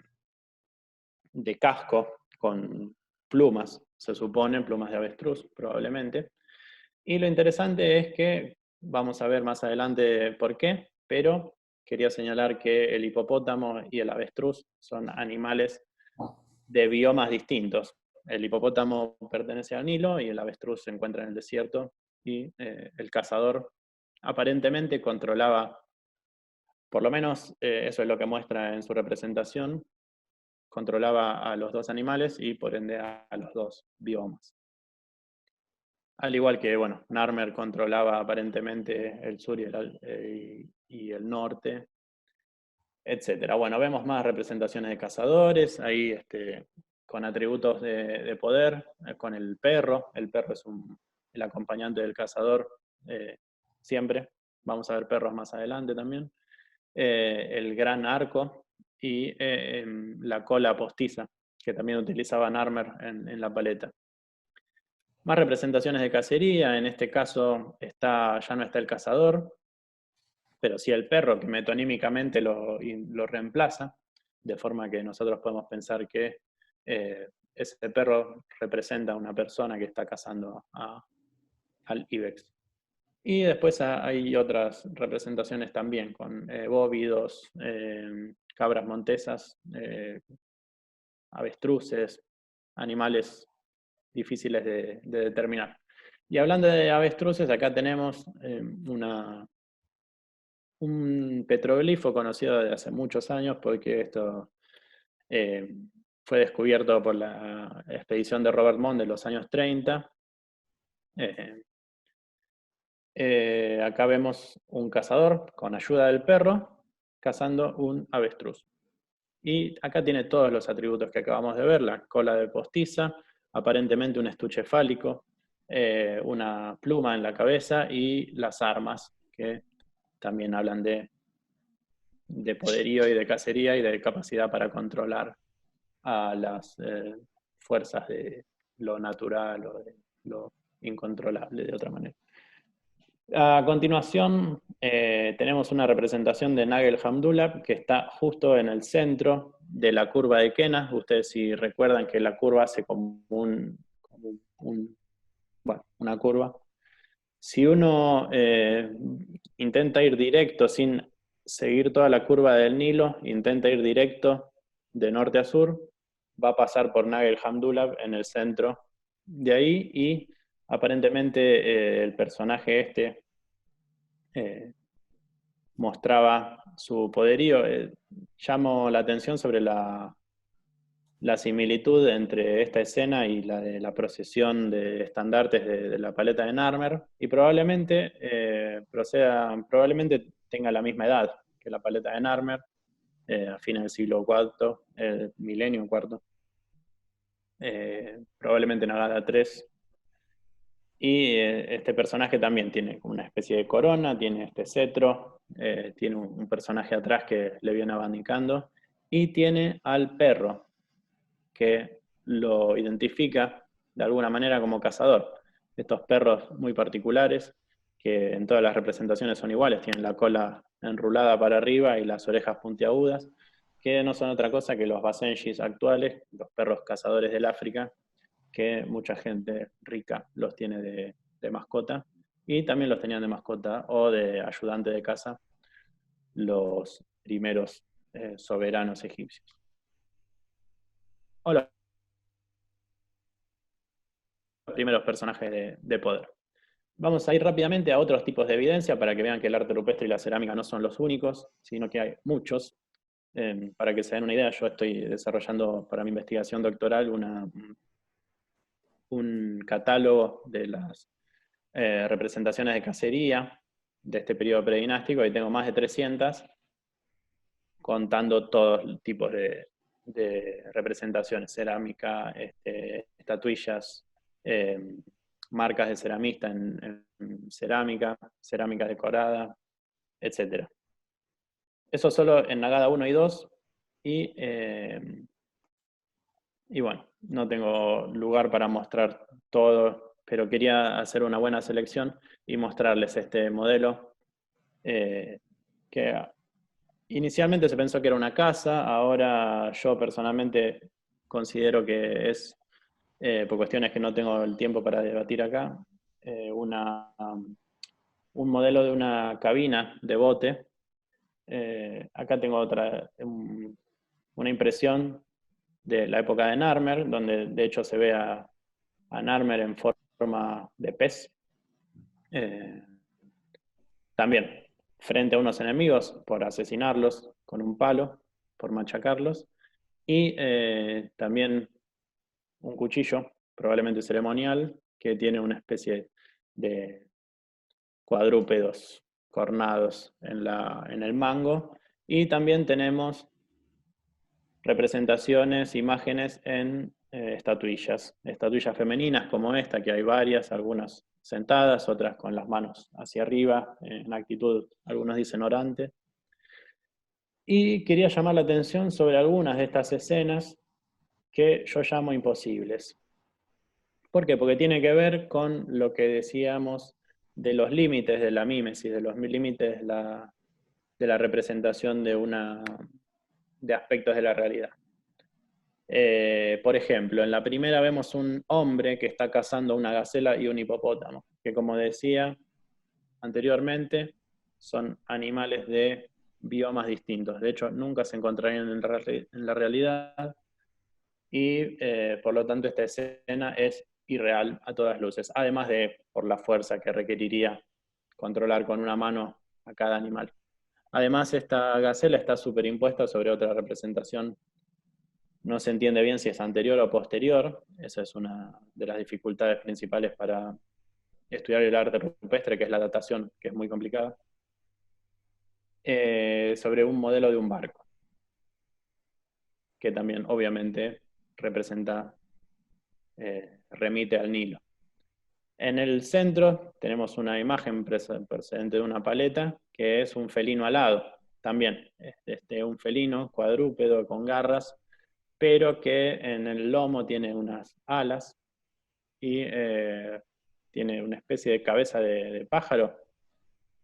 de casco con plumas, se supone, plumas de avestruz probablemente. Y lo interesante es que, vamos a ver más adelante por qué, pero quería señalar que el hipopótamo y el avestruz son animales de biomas distintos. El hipopótamo pertenece al Nilo y el avestruz se encuentra en el desierto, y el cazador aparentemente controlaba, por lo menos eso es lo que muestra en su representación, controlaba a los dos animales y por ende a los dos biomas. Al igual que, bueno, Narmer controlaba aparentemente el sur y el norte, etc. Bueno, vemos más representaciones de cazadores, ahí con atributos de poder, con el perro. El perro es el acompañante del cazador siempre. Vamos a ver perros más adelante también. El gran arco y la cola postiza, que también utilizaba Narmer en la paleta. Más representaciones de cacería, en este caso ya no está el cazador, pero sí el perro, que metonímicamente lo reemplaza, de forma que nosotros podemos pensar que ese perro representa a una persona que está cazando al ibex. Y después hay otras representaciones también, con bóvidos, cabras montesas, avestruces, animales difíciles de determinar. Y hablando de avestruces, acá tenemos un petroglifo conocido desde hace muchos años, porque esto fue descubierto por la expedición de Robert Mond de los años 30. Acá vemos un cazador con ayuda del perro cazando un avestruz. Y acá tiene todos los atributos que acabamos de ver: la cola de postiza, aparentemente un estuche fálico, una pluma en la cabeza y las armas, que también hablan de poderío y de cacería y de capacidad para controlar a las fuerzas de lo natural o de lo incontrolable de otra manera. A continuación tenemos una representación de Nagel Hamdullah, que está justo en el centro de la curva de Kenas. Ustedes, si recuerdan que la curva hace como una curva. Si uno intenta ir directo sin seguir toda la curva del Nilo, intenta ir directo de norte a sur, va a pasar por Nagel Hamdullah en el centro de ahí, y aparentemente el personaje mostraba su poderío. Llamo la atención sobre la similitud entre esta escena y la de la procesión de estandartes de la paleta de Narmer, y probablemente tenga la misma edad que la paleta de Narmer, a fines del siglo IV, milenio IV, probablemente Nagada III. Y este personaje también tiene como una especie de corona, tiene este cetro, tiene un personaje atrás que le viene abanicando, y tiene al perro, que lo identifica de alguna manera como cazador. Estos perros muy particulares, que en todas las representaciones son iguales, tienen la cola enrulada para arriba y las orejas puntiagudas, que no son otra cosa que los basenjis actuales, los perros cazadores del África, que mucha gente rica los tiene de mascota, y también los tenían de mascota o de ayudante de caza los primeros soberanos egipcios. Hola. Los primeros personajes de poder. Vamos a ir rápidamente a otros tipos de evidencia para que vean que el arte rupestre y la cerámica no son los únicos, sino que hay muchos. Para que se den una idea, yo estoy desarrollando para mi investigación doctoral un catálogo de las representaciones de cacería de este periodo predinástico, y tengo más de 300, contando todos tipos de representaciones: cerámica, estatuillas, marcas de ceramista en cerámica, cerámica decorada, etc. Eso solo en Nagada 1 y 2, y bueno, no tengo lugar para mostrar todo, pero quería hacer una buena selección y mostrarles este modelo que inicialmente se pensó que era una casa, ahora yo personalmente considero que es, por cuestiones que no tengo el tiempo para debatir acá, un modelo de una cabina de bote. Acá tengo una impresión de la época de Narmer, donde de hecho se ve a Narmer en forma de pez. También frente a unos enemigos por asesinarlos con un palo, por machacarlos, y también un cuchillo, probablemente ceremonial, que tiene una especie de cuadrúpedos cornados en el mango, y también tenemos representaciones, imágenes en estatuillas femeninas como esta, que hay varias, algunas sentadas, otras con las manos hacia arriba, en actitud, algunos dicen orante. Y quería llamar la atención sobre algunas de estas escenas que yo llamo imposibles. ¿Por qué? Porque tiene que ver con lo que decíamos de los límites de la mímesis, de los límites de la representación de aspectos de la realidad. Por ejemplo, en la primera vemos un hombre que está cazando una gacela y un hipopótamo, que como decía anteriormente, son animales de biomas distintos. De hecho, nunca se encontrarían en la realidad y por lo tanto esta escena es irreal a todas luces, además de por la fuerza que requeriría controlar con una mano a cada animal. Además, esta gacela está superimpuesta sobre otra representación. No se entiende bien si es anterior o posterior. Esa es una de las dificultades principales para estudiar el arte rupestre, que es la datación, que es muy complicada. Sobre un modelo de un barco, que también obviamente representa, remite al Nilo. En el centro tenemos una imagen procedente de una paleta, que es un felino alado, también un felino cuadrúpedo con garras, pero que en el lomo tiene unas alas y tiene una especie de cabeza de pájaro.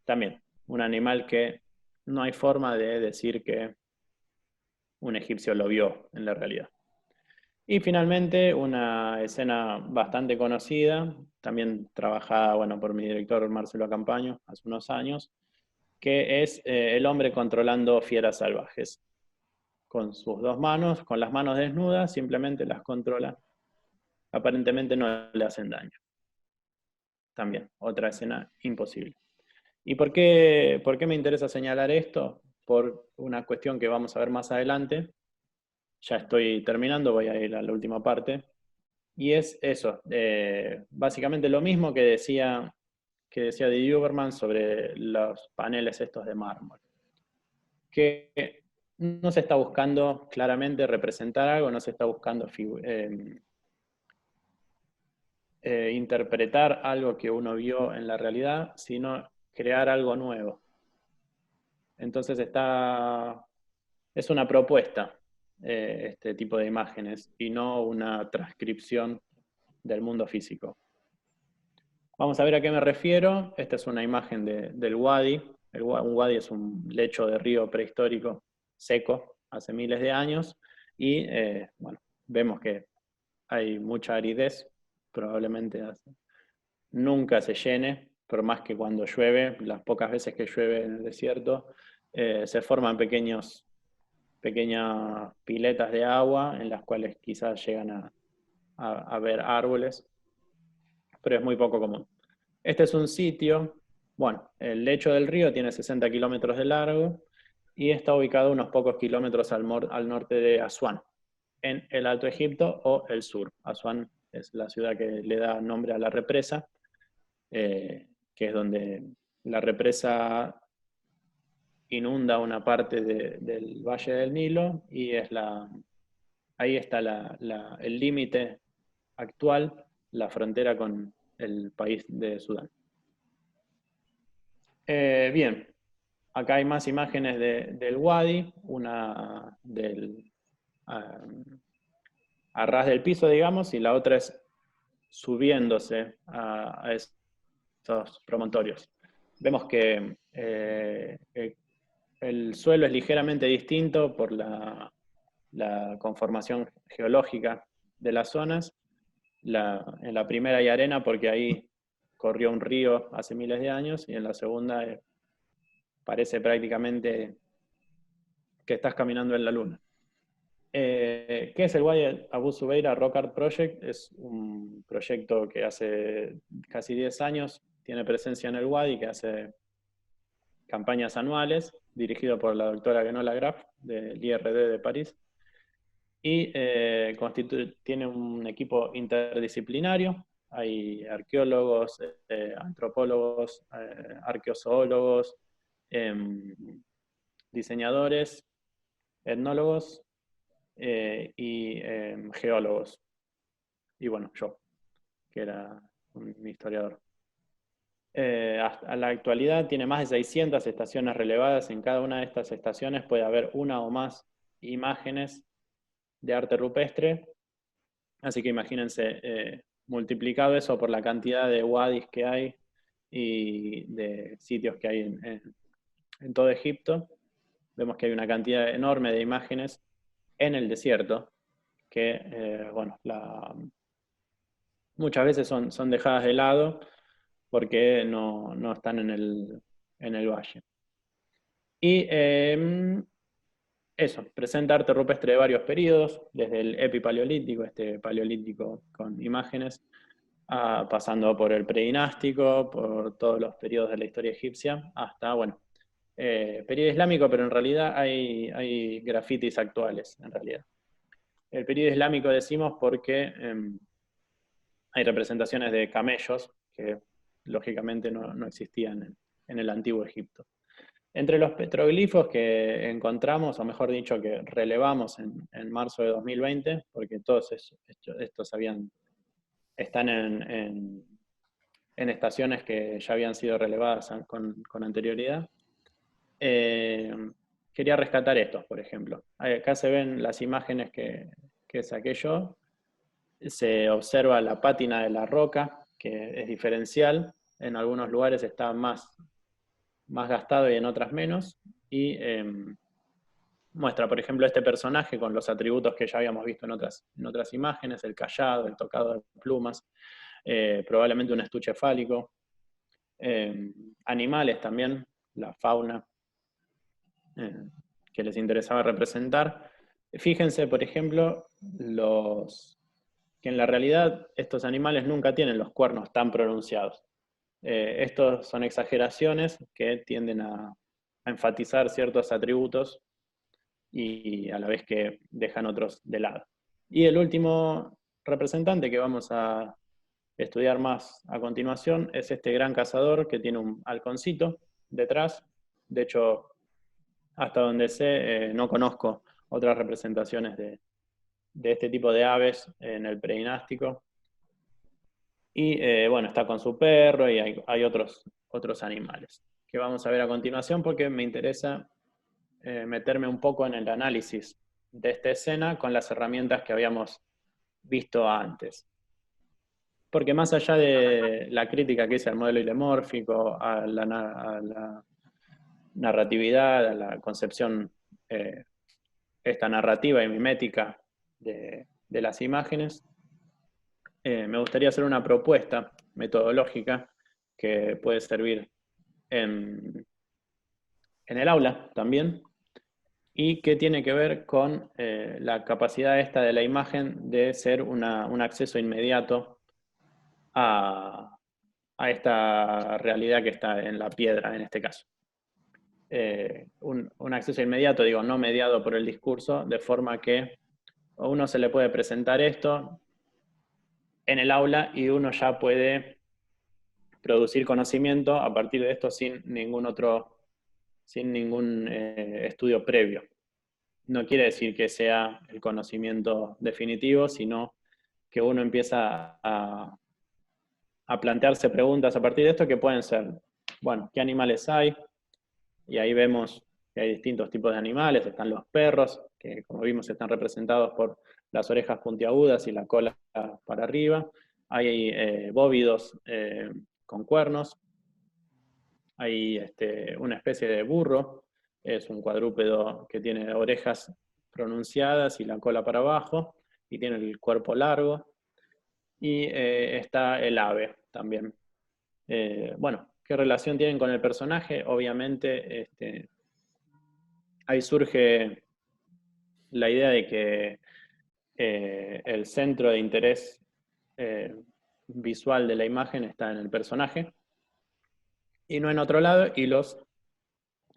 También un animal que no hay forma de decir que un egipcio lo vio en la realidad. Y finalmente una escena bastante conocida, también trabajada por mi director Marcelo Campaño hace unos años, que es el hombre controlando fieras salvajes. Con sus dos manos, con las manos desnudas, simplemente las controla. Aparentemente no le hacen daño. También, otra escena imposible. ¿Y por qué me interesa señalar esto? Por una cuestión que vamos a ver más adelante. Ya estoy terminando, voy a ir a la última parte. Y es eso, básicamente lo mismo que decía Didi Huberman sobre los paneles estos de mármol. Que no se está buscando claramente representar algo, no se está buscando interpretar algo que uno vio en la realidad, sino crear algo nuevo. Entonces es una propuesta, este tipo de imágenes, y no una transcripción del mundo físico. Vamos a ver a qué me refiero. Esta es una imagen del wadi. Un wadi es un lecho de río prehistórico seco, hace miles de años, y vemos que hay mucha aridez, probablemente nunca se llene, por más que cuando llueve, las pocas veces que llueve en el desierto, se forman pequeñas piletas de agua en las cuales quizás llegan a ver árboles, pero es muy poco común. Este es un sitio, el lecho del río tiene 60 kilómetros de largo y está ubicado unos pocos kilómetros al norte de Asuán, en el Alto Egipto o el sur. Asuán es la ciudad que le da nombre a la represa, que es donde la represa inunda una parte del Valle del Nilo y ahí está el límite actual, la frontera con el país de Sudán. Bien, acá hay más imágenes del wadi, una a ras del piso, digamos, y la otra es subiéndose a esos promontorios. Vemos que el suelo es ligeramente distinto por la conformación geológica de las zonas. En la primera hay arena porque ahí corrió un río hace miles de años, y en la segunda parece prácticamente que estás caminando en la luna. ¿Qué es el Wadi Abu Zubeira Rock Art Project? Es un proyecto que hace casi 10 años tiene presencia en el Wadi, que hace campañas anuales, dirigido por la doctora Genola Graf, del IRD de París. Y tiene un equipo interdisciplinario. Hay arqueólogos, antropólogos, arqueozoólogos, diseñadores, etnólogos y geólogos. Y bueno, yo, que era un historiador. Hasta la actualidad tiene más de 600 estaciones relevadas. En cada una de estas estaciones puede haber una o más imágenes de arte rupestre. Así que imagínense, multiplicado eso por la cantidad de wadis que hay y de sitios que hay en todo Egipto, vemos que hay una cantidad enorme de imágenes en el desierto que, bueno, muchas veces son dejadas de lado porque no están en el valle. Y eso, presenta arte rupestre de varios periodos, desde el epipaleolítico, este paleolítico con imágenes, pasando por el predinástico, por todos los periodos de la historia egipcia, hasta, bueno, periodo islámico, pero en realidad hay grafitis actuales, en realidad. El periodo islámico decimos porque hay representaciones de camellos que lógicamente no existían en el antiguo Egipto. Entre los petroglifos que encontramos, o mejor dicho, que relevamos en marzo de 2020, porque todos estos están en estaciones que ya habían sido relevadas con anterioridad, quería rescatar estos, por ejemplo. Acá se ven las imágenes que saqué yo. Se observa la pátina de la roca, que es diferencial. En algunos lugares está más gastado y en otras menos, y muestra, por ejemplo, este personaje con los atributos que ya habíamos visto en otras imágenes, el cayado, el tocado de plumas, probablemente un estuche fálico, animales también, la fauna que les interesaba representar. Fíjense, por ejemplo, que en la realidad estos animales nunca tienen los cuernos tan pronunciados. Estos son exageraciones que tienden a enfatizar ciertos atributos y a la vez que dejan otros de lado. Y el último representante que vamos a estudiar más a continuación es este gran cazador que tiene un halconcito detrás. De hecho, hasta donde sé, no conozco otras representaciones de este tipo de aves en el predinástico. Y bueno, está con su perro y hay otros animales que vamos a ver a continuación, porque me interesa meterme un poco en el análisis de esta escena con las herramientas que habíamos visto antes. Porque más allá de la crítica que hice al modelo ilemórfico, a la narratividad, a la concepción esta narrativa y mimética de las imágenes, me gustaría hacer una propuesta metodológica que puede servir en el aula también, y que tiene que ver con la capacidad esta de la imagen de ser un acceso inmediato a esta realidad que está en la piedra en este caso. Un acceso inmediato, digo, no mediado por el discurso, de forma que a uno se le puede presentar esto en el aula y uno ya puede producir conocimiento a partir de esto sin ningún estudio previo. No quiere decir que sea el conocimiento definitivo, sino que uno empieza a plantearse preguntas a partir de esto que pueden ser, bueno, ¿qué animales hay? Y ahí vemos que hay distintos tipos de animales. Están los perros, que como vimos están representados por las orejas puntiagudas y la cola para arriba. Hay bóvidos con cuernos. Hay una especie de burro es un cuadrúpedo que tiene orejas pronunciadas y la cola para abajo, y tiene el cuerpo largo. Y está el ave también. Bueno, ¿qué relación tienen con el personaje? Obviamente, ahí surge la idea de que el centro de interés visual de la imagen está en el personaje y no en otro lado, y los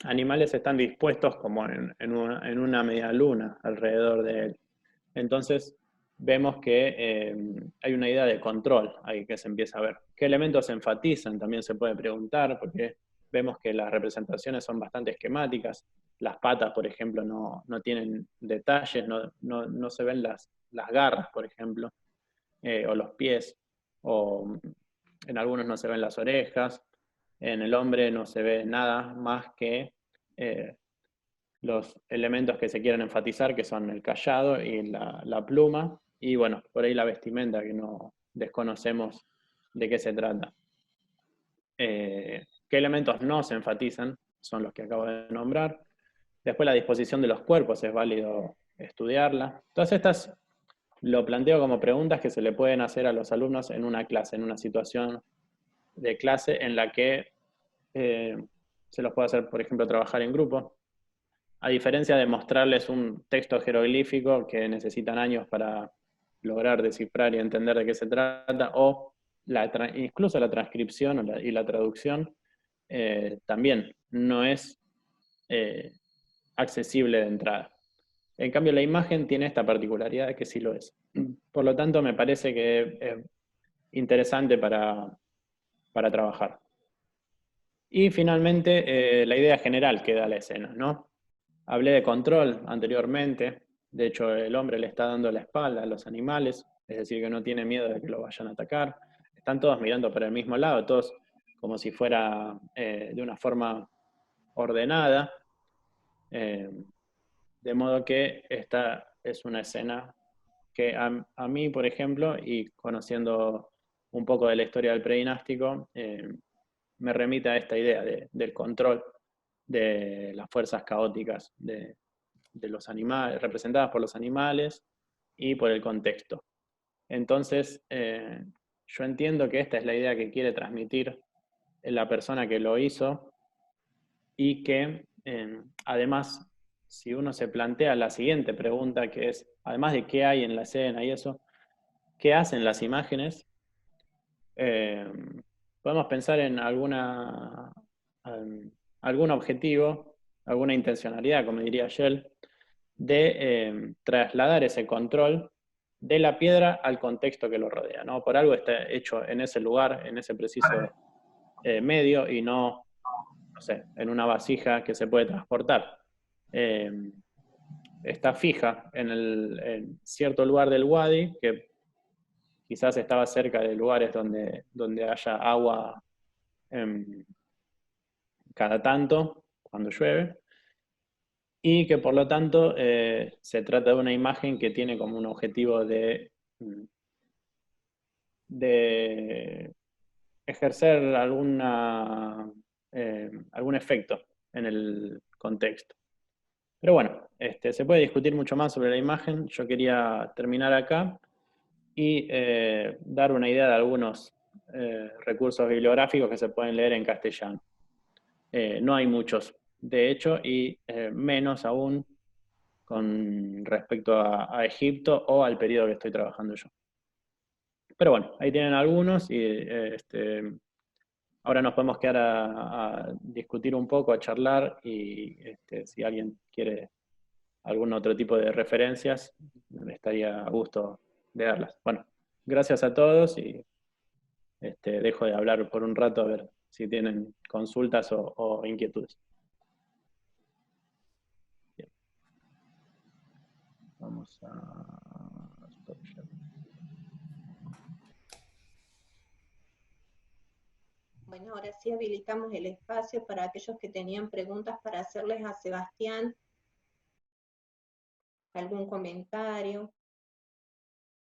animales están dispuestos como en una media luna alrededor de él. Entonces vemos que hay una idea de control ahí que se empieza a ver. ¿Qué elementos se enfatizan? También se puede preguntar, porque vemos que las representaciones son bastante esquemáticas. Las patas, por ejemplo, no tienen detalles, no se ven las garras, por ejemplo, o los pies, o en algunos no se ven las orejas. En el hombre no se ve nada más que los elementos que se quieren enfatizar, que son el cayado y la pluma, y bueno, por ahí la vestimenta, que no desconocemos de qué se trata. ¿Qué elementos no se enfatizan? Son los que acabo de nombrar. Después la disposición de los cuerpos, es válido estudiarla. Todas estas lo planteo como preguntas que se le pueden hacer a los alumnos en una clase, en una situación de clase en la que se los puede hacer, por ejemplo, trabajar en grupo. A diferencia de mostrarles un texto jeroglífico que necesitan años para lograr descifrar y entender de qué se trata, o incluso la transcripción y la traducción, también no es accesible de entrada. En cambio, la imagen tiene esta particularidad de que sí lo es. Por lo tanto, me parece que es interesante para trabajar. Y finalmente, la idea general que da la escena, ¿no? Hablé de control anteriormente. De hecho, el hombre le está dando la espalda a los animales, es decir, que no tiene miedo de que lo vayan a atacar. Están todos mirando para el mismo lado, todos como si fuera de una forma ordenada. De modo que esta es una escena que a mí, por ejemplo, y conociendo un poco de la historia del predinástico, me remite a esta idea del control de las fuerzas caóticas de los animales, representadas por los animales y por el contexto. Entonces, yo entiendo que esta es la idea que quiere transmitir la persona que lo hizo, y que además, si uno se plantea la siguiente pregunta, que es, además de qué hay en la escena y eso, ¿qué hacen las imágenes? Podemos pensar en algún objetivo, alguna intencionalidad, como diría Shell, de trasladar ese control de la piedra al contexto que lo rodea, ¿no? Por algo está hecho en ese lugar, en ese preciso medio, y no sé, en una vasija que se puede transportar. Está fija en cierto lugar del wadi, que quizás estaba cerca de lugares donde haya agua cada tanto, cuando llueve, y que por lo tanto se trata de una imagen que tiene como un objetivo de ejercer algún efecto en el contexto. Pero bueno, se puede discutir mucho más sobre la imagen. Yo quería terminar acá y dar una idea de algunos recursos bibliográficos que se pueden leer en castellano. No hay muchos, de hecho, y menos aún con respecto a Egipto o al periodo que estoy trabajando yo. Pero bueno, ahí tienen algunos, y ahora nos podemos quedar a discutir un poco, a charlar, y si alguien quiere algún otro tipo de referencias, estaría a gusto de darlas. Bueno, gracias a todos, y dejo de hablar por un rato a ver si tienen consultas o inquietudes. Bien. Vamos a stop share. Bueno, ahora sí habilitamos el espacio para aquellos que tenían preguntas para hacerles a Sebastián. ¿Algún comentario?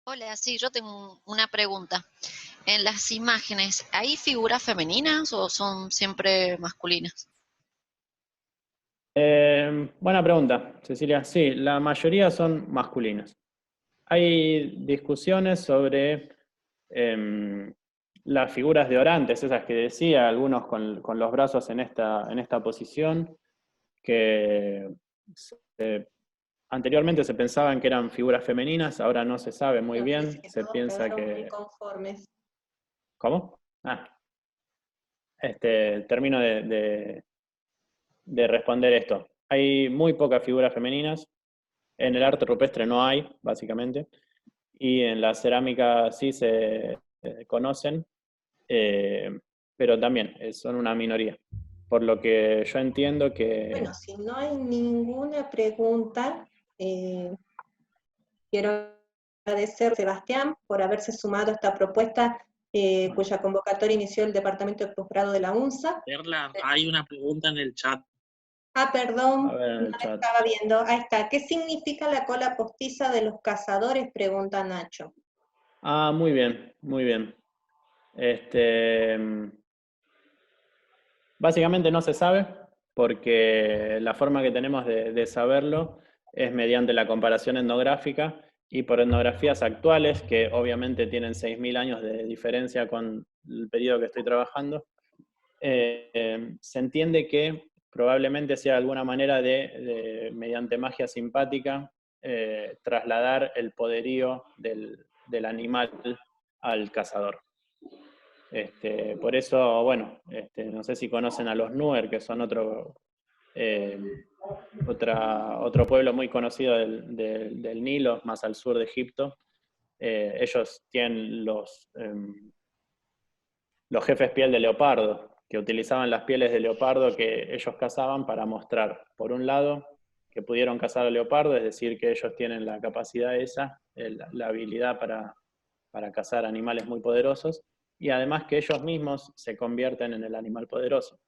Hola, sí, yo tengo una pregunta. En las imágenes, ¿hay figuras femeninas o son siempre masculinas? Buena pregunta, Cecilia. Sí, la mayoría son masculinas. Hay discusiones sobre las figuras de orantes, esas que decía, algunos con los brazos en esta posición, que anteriormente se pensaban que eran figuras femeninas, ahora no se sabe muy bien, Parece que se todos piensa quedaron muy que... conformes. ¿Cómo? Termino de responder esto. Hay muy pocas figuras femeninas, en el arte rupestre no hay, básicamente, y en la cerámica sí se conocen, pero también son una minoría. Por lo que yo entiendo que... Bueno, si no hay ninguna pregunta, quiero agradecer a Sebastián por haberse sumado a esta propuesta cuya convocatoria inició el Departamento de Posgrado de la UNSA. Perla, hay una pregunta en el chat. Ah, perdón, A ver en no el la chat. estaba viendo. Ahí está. ¿Qué significa la cola postiza de los cazadores? Pregunta Nacho. Muy bien, muy bien. Básicamente no se sabe, porque la forma que tenemos de saberlo es mediante la comparación etnográfica y por etnografías actuales, que obviamente tienen 6.000 años de diferencia con el periodo que estoy trabajando. Se entiende que probablemente sea alguna manera de mediante magia simpática, trasladar el poderío del animal al cazador. Por eso, bueno, no sé si conocen a los Nuer, que son otro pueblo muy conocido del Nilo, más al sur de Egipto. Ellos tienen los jefes piel de leopardo, que utilizaban las pieles de leopardo que ellos cazaban para mostrar, por un lado, que pudieron cazar al leopardo, es decir, que ellos tienen la capacidad esa, la habilidad para cazar animales muy poderosos, y además que ellos mismos se convierten en el animal poderoso.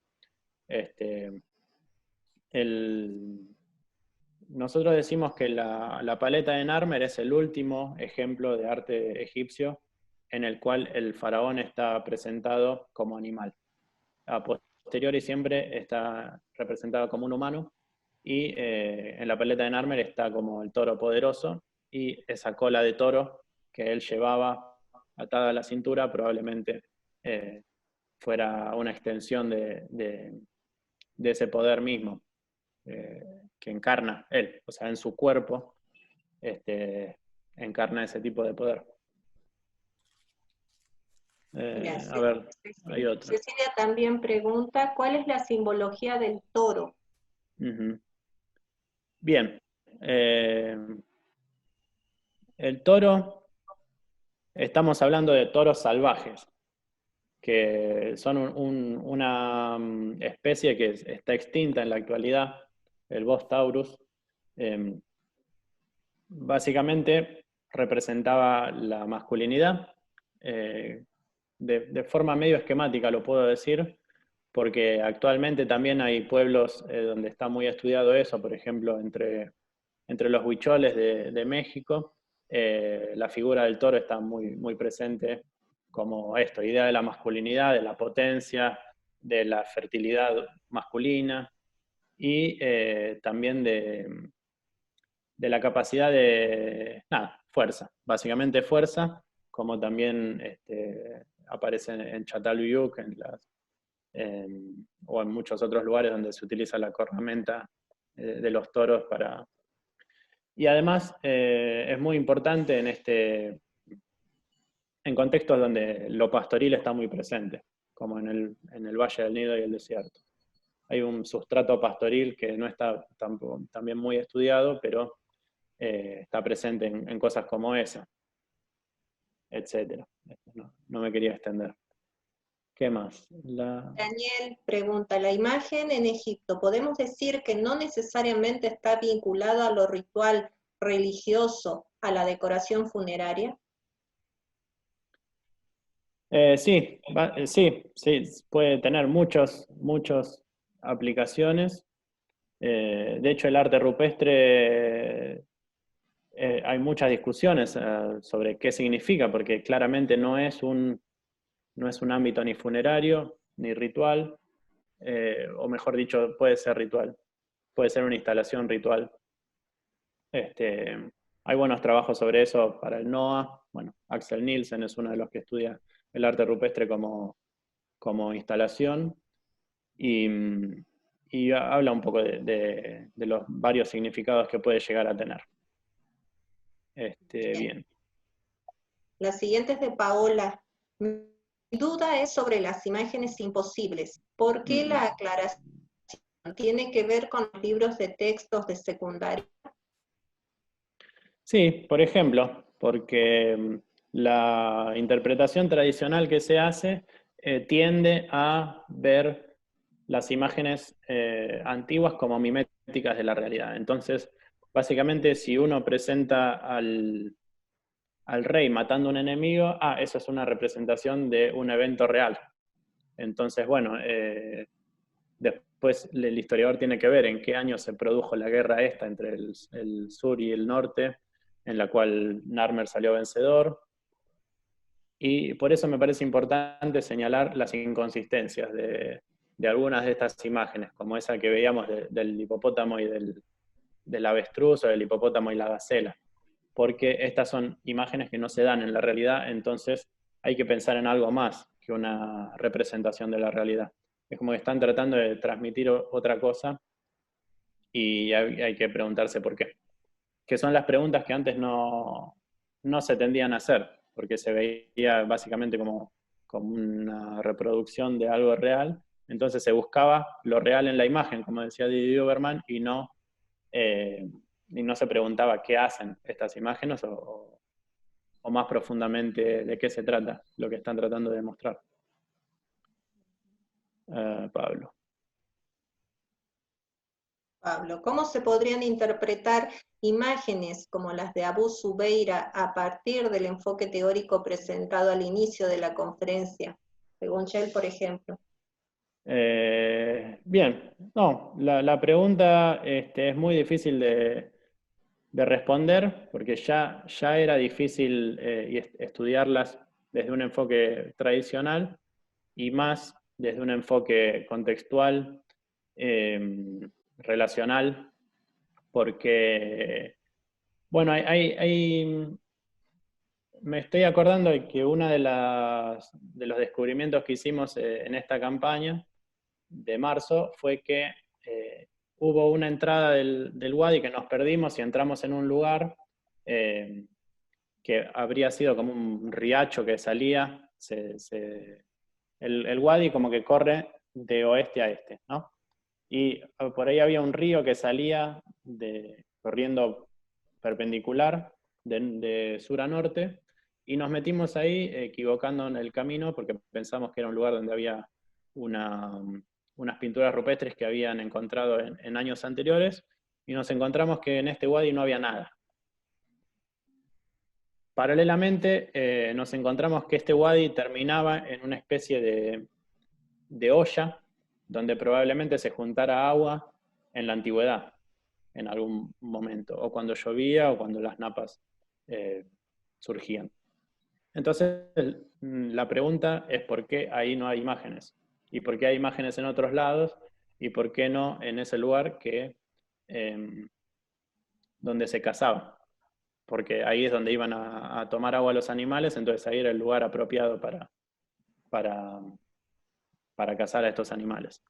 Nosotros decimos que la paleta de Narmer es el último ejemplo de arte egipcio en el cual el faraón está presentado como animal. A posteriori siempre está representado como un humano, y en la paleta de Narmer está como el toro poderoso, y esa cola de toro que él llevaba atada a la cintura probablemente fuera una extensión de ese poder mismo que encarna él, o sea, en su cuerpo encarna ese tipo de poder. A ver, hay otro. Cecilia también pregunta, ¿cuál es la simbología del toro? Bien. El toro, estamos hablando de toros salvajes, que son una especie que está extinta en la actualidad, el Bos taurus. Básicamente representaba la masculinidad, de forma medio esquemática lo puedo decir, porque actualmente también hay pueblos donde está muy estudiado eso, por ejemplo, entre los huicholes de México, la figura del toro está muy, muy presente como esto, idea de la masculinidad, de la potencia, de la fertilidad masculina, y también de la capacidad de, fuerza, básicamente fuerza, como también aparece en Çatalhöyük, o en muchos otros lugares donde se utiliza la cornamenta de los toros para... Y además es muy importante en contextos donde lo pastoril está muy presente, como en el Valle del Nido y el desierto. Hay un sustrato pastoril que no está también muy estudiado, pero está presente en cosas como esa, etc. No me quería extender. ¿Qué más? Daniel pregunta, la imagen en Egipto, ¿podemos decir que no necesariamente está vinculada a lo ritual religioso, a la decoración funeraria? Sí, puede tener muchas aplicaciones. De hecho, el arte rupestre, hay muchas discusiones sobre qué significa, porque claramente no es un ámbito ni funerario, ni ritual, o mejor dicho, puede ser ritual. puede ser una instalación ritual. Hay buenos trabajos sobre eso para el NOA. Bueno, Axel Nielsen es uno de los que estudia el arte rupestre como instalación y habla un poco de los varios significados que puede llegar a tener. Bien. La siguiente es de Paola. Mi duda es sobre las imágenes imposibles. ¿Por qué la aclaración tiene que ver con los libros de textos de secundaria? Sí, por ejemplo, porque la interpretación tradicional que se hace tiende a ver las imágenes antiguas como miméticas de la realidad. Entonces, básicamente, si uno presenta al rey matando a un enemigo, eso es una representación de un evento real. Entonces, bueno, después el historiador tiene que ver en qué año se produjo la guerra esta entre el sur y el norte, en la cual Narmer salió vencedor. Y por eso me parece importante señalar las inconsistencias de algunas de estas imágenes, como esa que veíamos del hipopótamo y del avestruz, o del hipopótamo y la gacela, porque estas son imágenes que no se dan en la realidad, entonces hay que pensar en algo más que una representación de la realidad. Es como que están tratando de transmitir otra cosa y hay que preguntarse por qué. Que son las preguntas que antes no se tendían a hacer, porque se veía básicamente como una reproducción de algo real, entonces se buscaba lo real en la imagen, como decía Didi Huberman, y no se preguntaba qué hacen estas imágenes o más profundamente de qué se trata, lo que están tratando de demostrar. Pablo. Pablo, ¿cómo se podrían interpretar imágenes como las de Abu Zubeira a partir del enfoque teórico presentado al inicio de la conferencia, según Shell, por ejemplo? Bien, no, la pregunta es muy difícil de responder, porque ya era difícil estudiarlas desde un enfoque tradicional y más desde un enfoque contextual, relacional, porque, bueno, me estoy acordando de que uno de los descubrimientos que hicimos en esta campaña de marzo fue que hubo una entrada del Wadi que nos perdimos y entramos en un lugar que habría sido como un riacho que salía, el Wadi como que corre de oeste a este, ¿no? Y por ahí había un río que salía corriendo perpendicular de sur a norte, y nos metimos ahí equivocando en el camino porque pensamos que era un lugar donde había unas pinturas rupestres que habían encontrado en años anteriores, y nos encontramos que en este wadi no había nada. Paralelamente, nos encontramos que este wadi terminaba en una especie de olla, donde probablemente se juntara agua en la antigüedad, en algún momento, o cuando llovía o cuando las napas surgían. Entonces, la pregunta es por qué ahí no hay imágenes, y por qué hay imágenes en otros lados, y por qué no en ese lugar donde se cazaba, porque ahí es donde iban a tomar agua los animales, entonces ahí era el lugar apropiado para cazar a estos animales.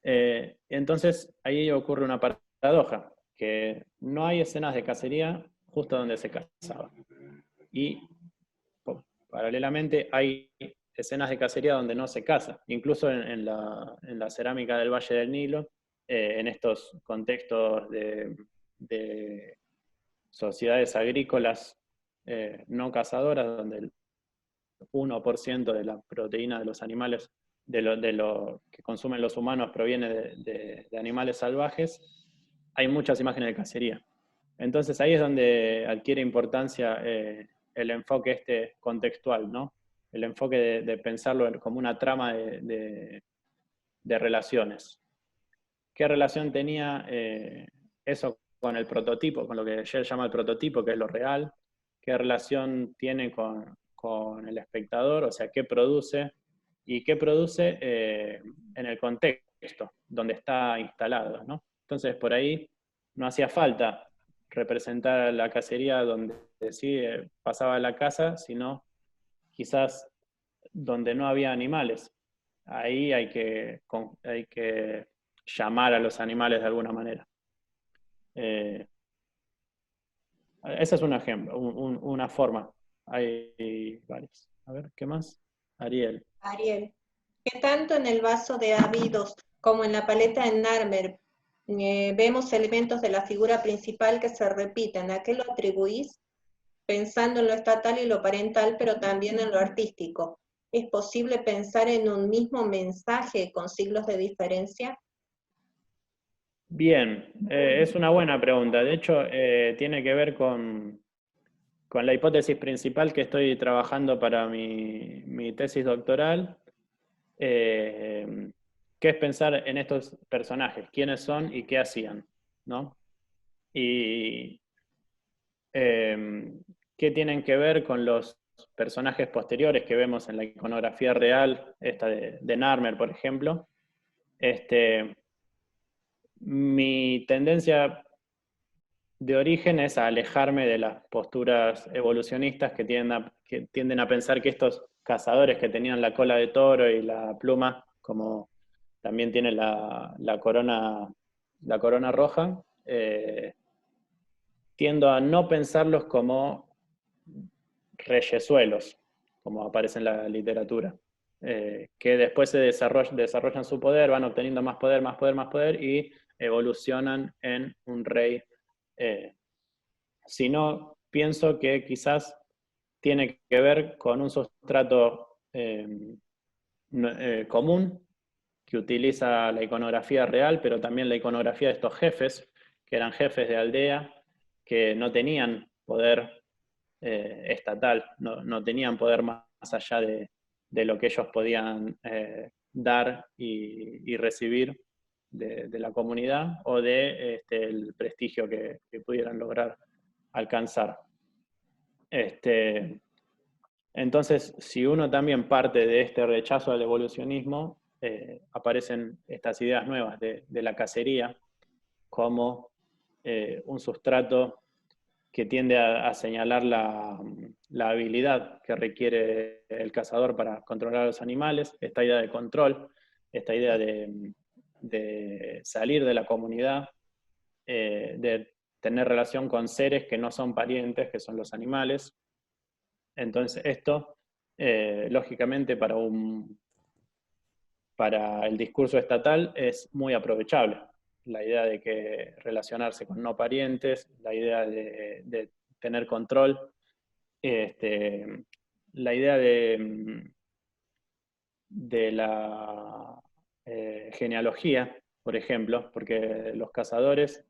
Entonces ahí ocurre una paradoja, que no hay escenas de cacería justo donde se cazaba. Y paralelamente hay escenas de cacería donde no se caza, incluso en la cerámica del Valle del Nilo, en estos contextos de sociedades agrícolas no cazadoras, donde el 1% de la proteína de los animales, de lo que consumen los humanos, proviene de animales salvajes, hay muchas imágenes de cacería. Entonces ahí es donde adquiere importancia el enfoque contextual, ¿no? El enfoque de pensarlo como una trama de relaciones. ¿Qué relación tenía eso con el prototipo, con lo que Shell llama el prototipo, que es lo real? ¿Qué relación tiene con el espectador? O sea, ¿qué produce? ¿Y qué produce en el contexto donde está instalado, ¿no? Entonces, por ahí no hacía falta representar la cacería donde sí pasaba la caza, sino quizás donde no había animales. Ahí hay que llamar a los animales de alguna manera. Ese es un ejemplo, una forma. Hay varias. A ver, ¿qué más? Ariel. Ariel, ¿qué tanto en el vaso de Abidos como en la paleta de Narmer vemos elementos de la figura principal que se repiten? ¿A qué lo atribuís? Pensando en lo estatal y lo parental, pero también en lo artístico. ¿Es posible pensar en un mismo mensaje con siglos de diferencia? Bien, es una buena pregunta. De hecho, tiene que ver con la hipótesis principal que estoy trabajando para mi tesis doctoral, que es pensar en estos personajes, quiénes son y qué hacían, ¿no? Y qué tienen que ver con los personajes posteriores que vemos en la iconografía real, esta de Narmer, por ejemplo. Mi tendencia de origen es a alejarme de las posturas evolucionistas que tienden a pensar que estos cazadores que tenían la cola de toro y la pluma, como también tiene la corona roja, tiendo a no pensarlos como reyesuelos, como aparece en la literatura, que después se desarrollan su poder, van obteniendo más poder, más poder, más poder, y evolucionan en un rey. Sino pienso que quizás tiene que ver con un sustrato común que utiliza la iconografía real, pero también la iconografía de estos jefes, que eran jefes de aldea, que no tenían poder estatal, no tenían poder más allá de lo que ellos podían dar y recibir de la comunidad o de el prestigio que pudieran lograr alcanzar. Entonces, si uno también parte de este rechazo al evolucionismo, aparecen estas ideas nuevas de la cacería como un sustrato que tiende a señalar la habilidad que requiere el cazador para controlar a los animales, esta idea de control, esta idea de salir de la comunidad, de tener relación con seres que no son parientes, que son los animales. Entonces esto, lógicamente, para el discurso estatal es muy aprovechable. La idea de que relacionarse con no parientes, la idea de tener control, la idea de la genealogía, por ejemplo, porque los cazadores,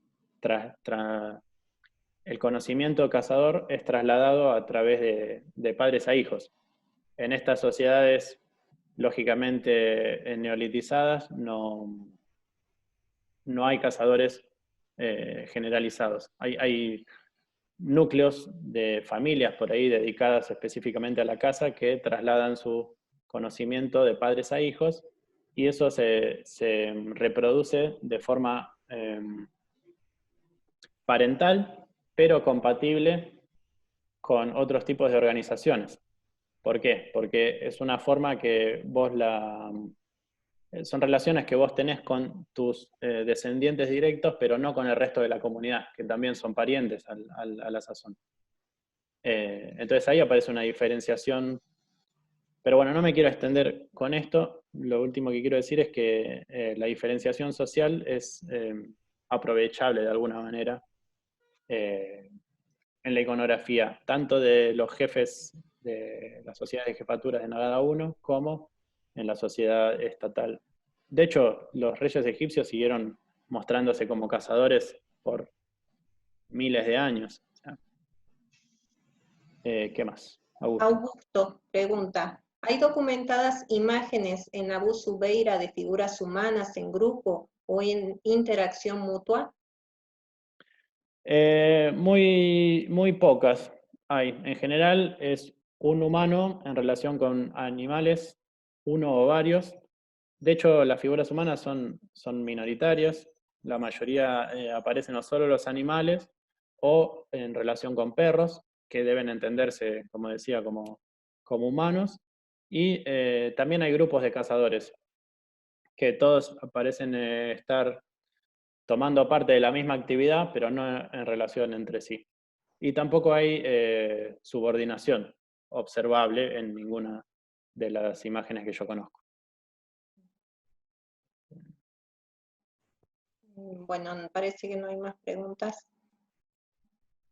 el conocimiento cazador es trasladado a través de padres a hijos. En estas sociedades, lógicamente neolitizadas, no hay cazadores generalizados. Hay núcleos de familias por ahí dedicadas específicamente a la caza que trasladan su conocimiento de padres a hijos, y eso se reproduce de forma parental, pero compatible con otros tipos de organizaciones. ¿Por qué? Porque es una forma que vos son relaciones que vos tenés con tus descendientes directos, pero no con el resto de la comunidad, que también son parientes a la sazón. Entonces ahí aparece una diferenciación. Pero bueno, no me quiero extender con esto. Lo último que quiero decir es que la diferenciación social es aprovechable de alguna manera en la iconografía, tanto de los jefes de las sociedades de jefaturas de Nagada I, como en la sociedad estatal. De hecho, los reyes egipcios siguieron mostrándose como cazadores por miles de años. ¿Qué más? Augusto pregunta, ¿hay documentadas imágenes en Abu Zubeira de figuras humanas en grupo o en interacción mutua? Muy pocas hay. En general es un humano en relación con animales, uno o varios. De hecho, las figuras humanas son minoritarias. la mayoría aparecen o solo los animales o en relación con perros, que deben entenderse, como decía, como humanos. Y también hay grupos de cazadores, que todos parecen estar tomando parte de la misma actividad, pero no en relación entre sí. Y tampoco hay subordinación observable en ninguna de las imágenes que yo conozco. Bueno, me parece que no hay más preguntas.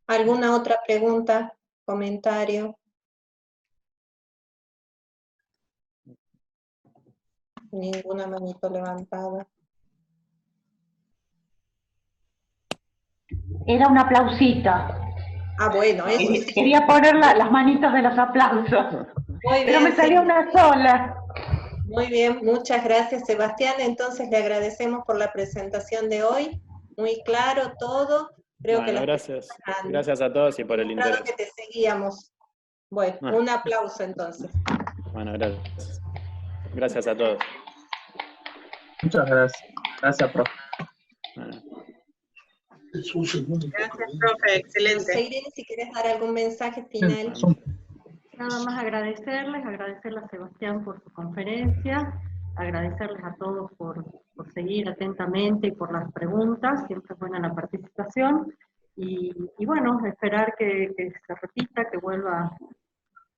¿Alguna otra pregunta, comentario? Ninguna manito levantada. Era un aplausito. Ah, bueno, eso sí. Quería poner las manitos de los aplausos. Muy Pero bien, me salió sí. una sola. Muy bien, muchas gracias, Sebastián. Entonces le agradecemos por la presentación de hoy. Muy claro todo. Creo que Bueno, las gracias. personas han Gracias a todos y por el demostrado interés. que te seguíamos. Bueno, un aplauso entonces. Bueno, gracias. Gracias a todos. Muchas gracias. Gracias, profe. Bueno. Gracias, profe, excelente. No sé, Irene, si quieres dar algún mensaje final. Nada más agradecerles a Sebastián por su conferencia, agradecerles a todos por seguir atentamente y por las preguntas, siempre es buena la participación, y bueno, esperar que se repita, que vuelva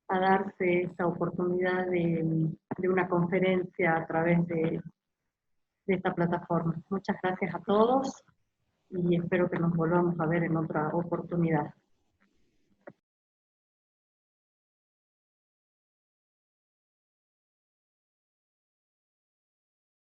a darse esta oportunidad de una conferencia a través de esta plataforma. Muchas gracias a todos y espero que nos volvamos a ver en otra oportunidad.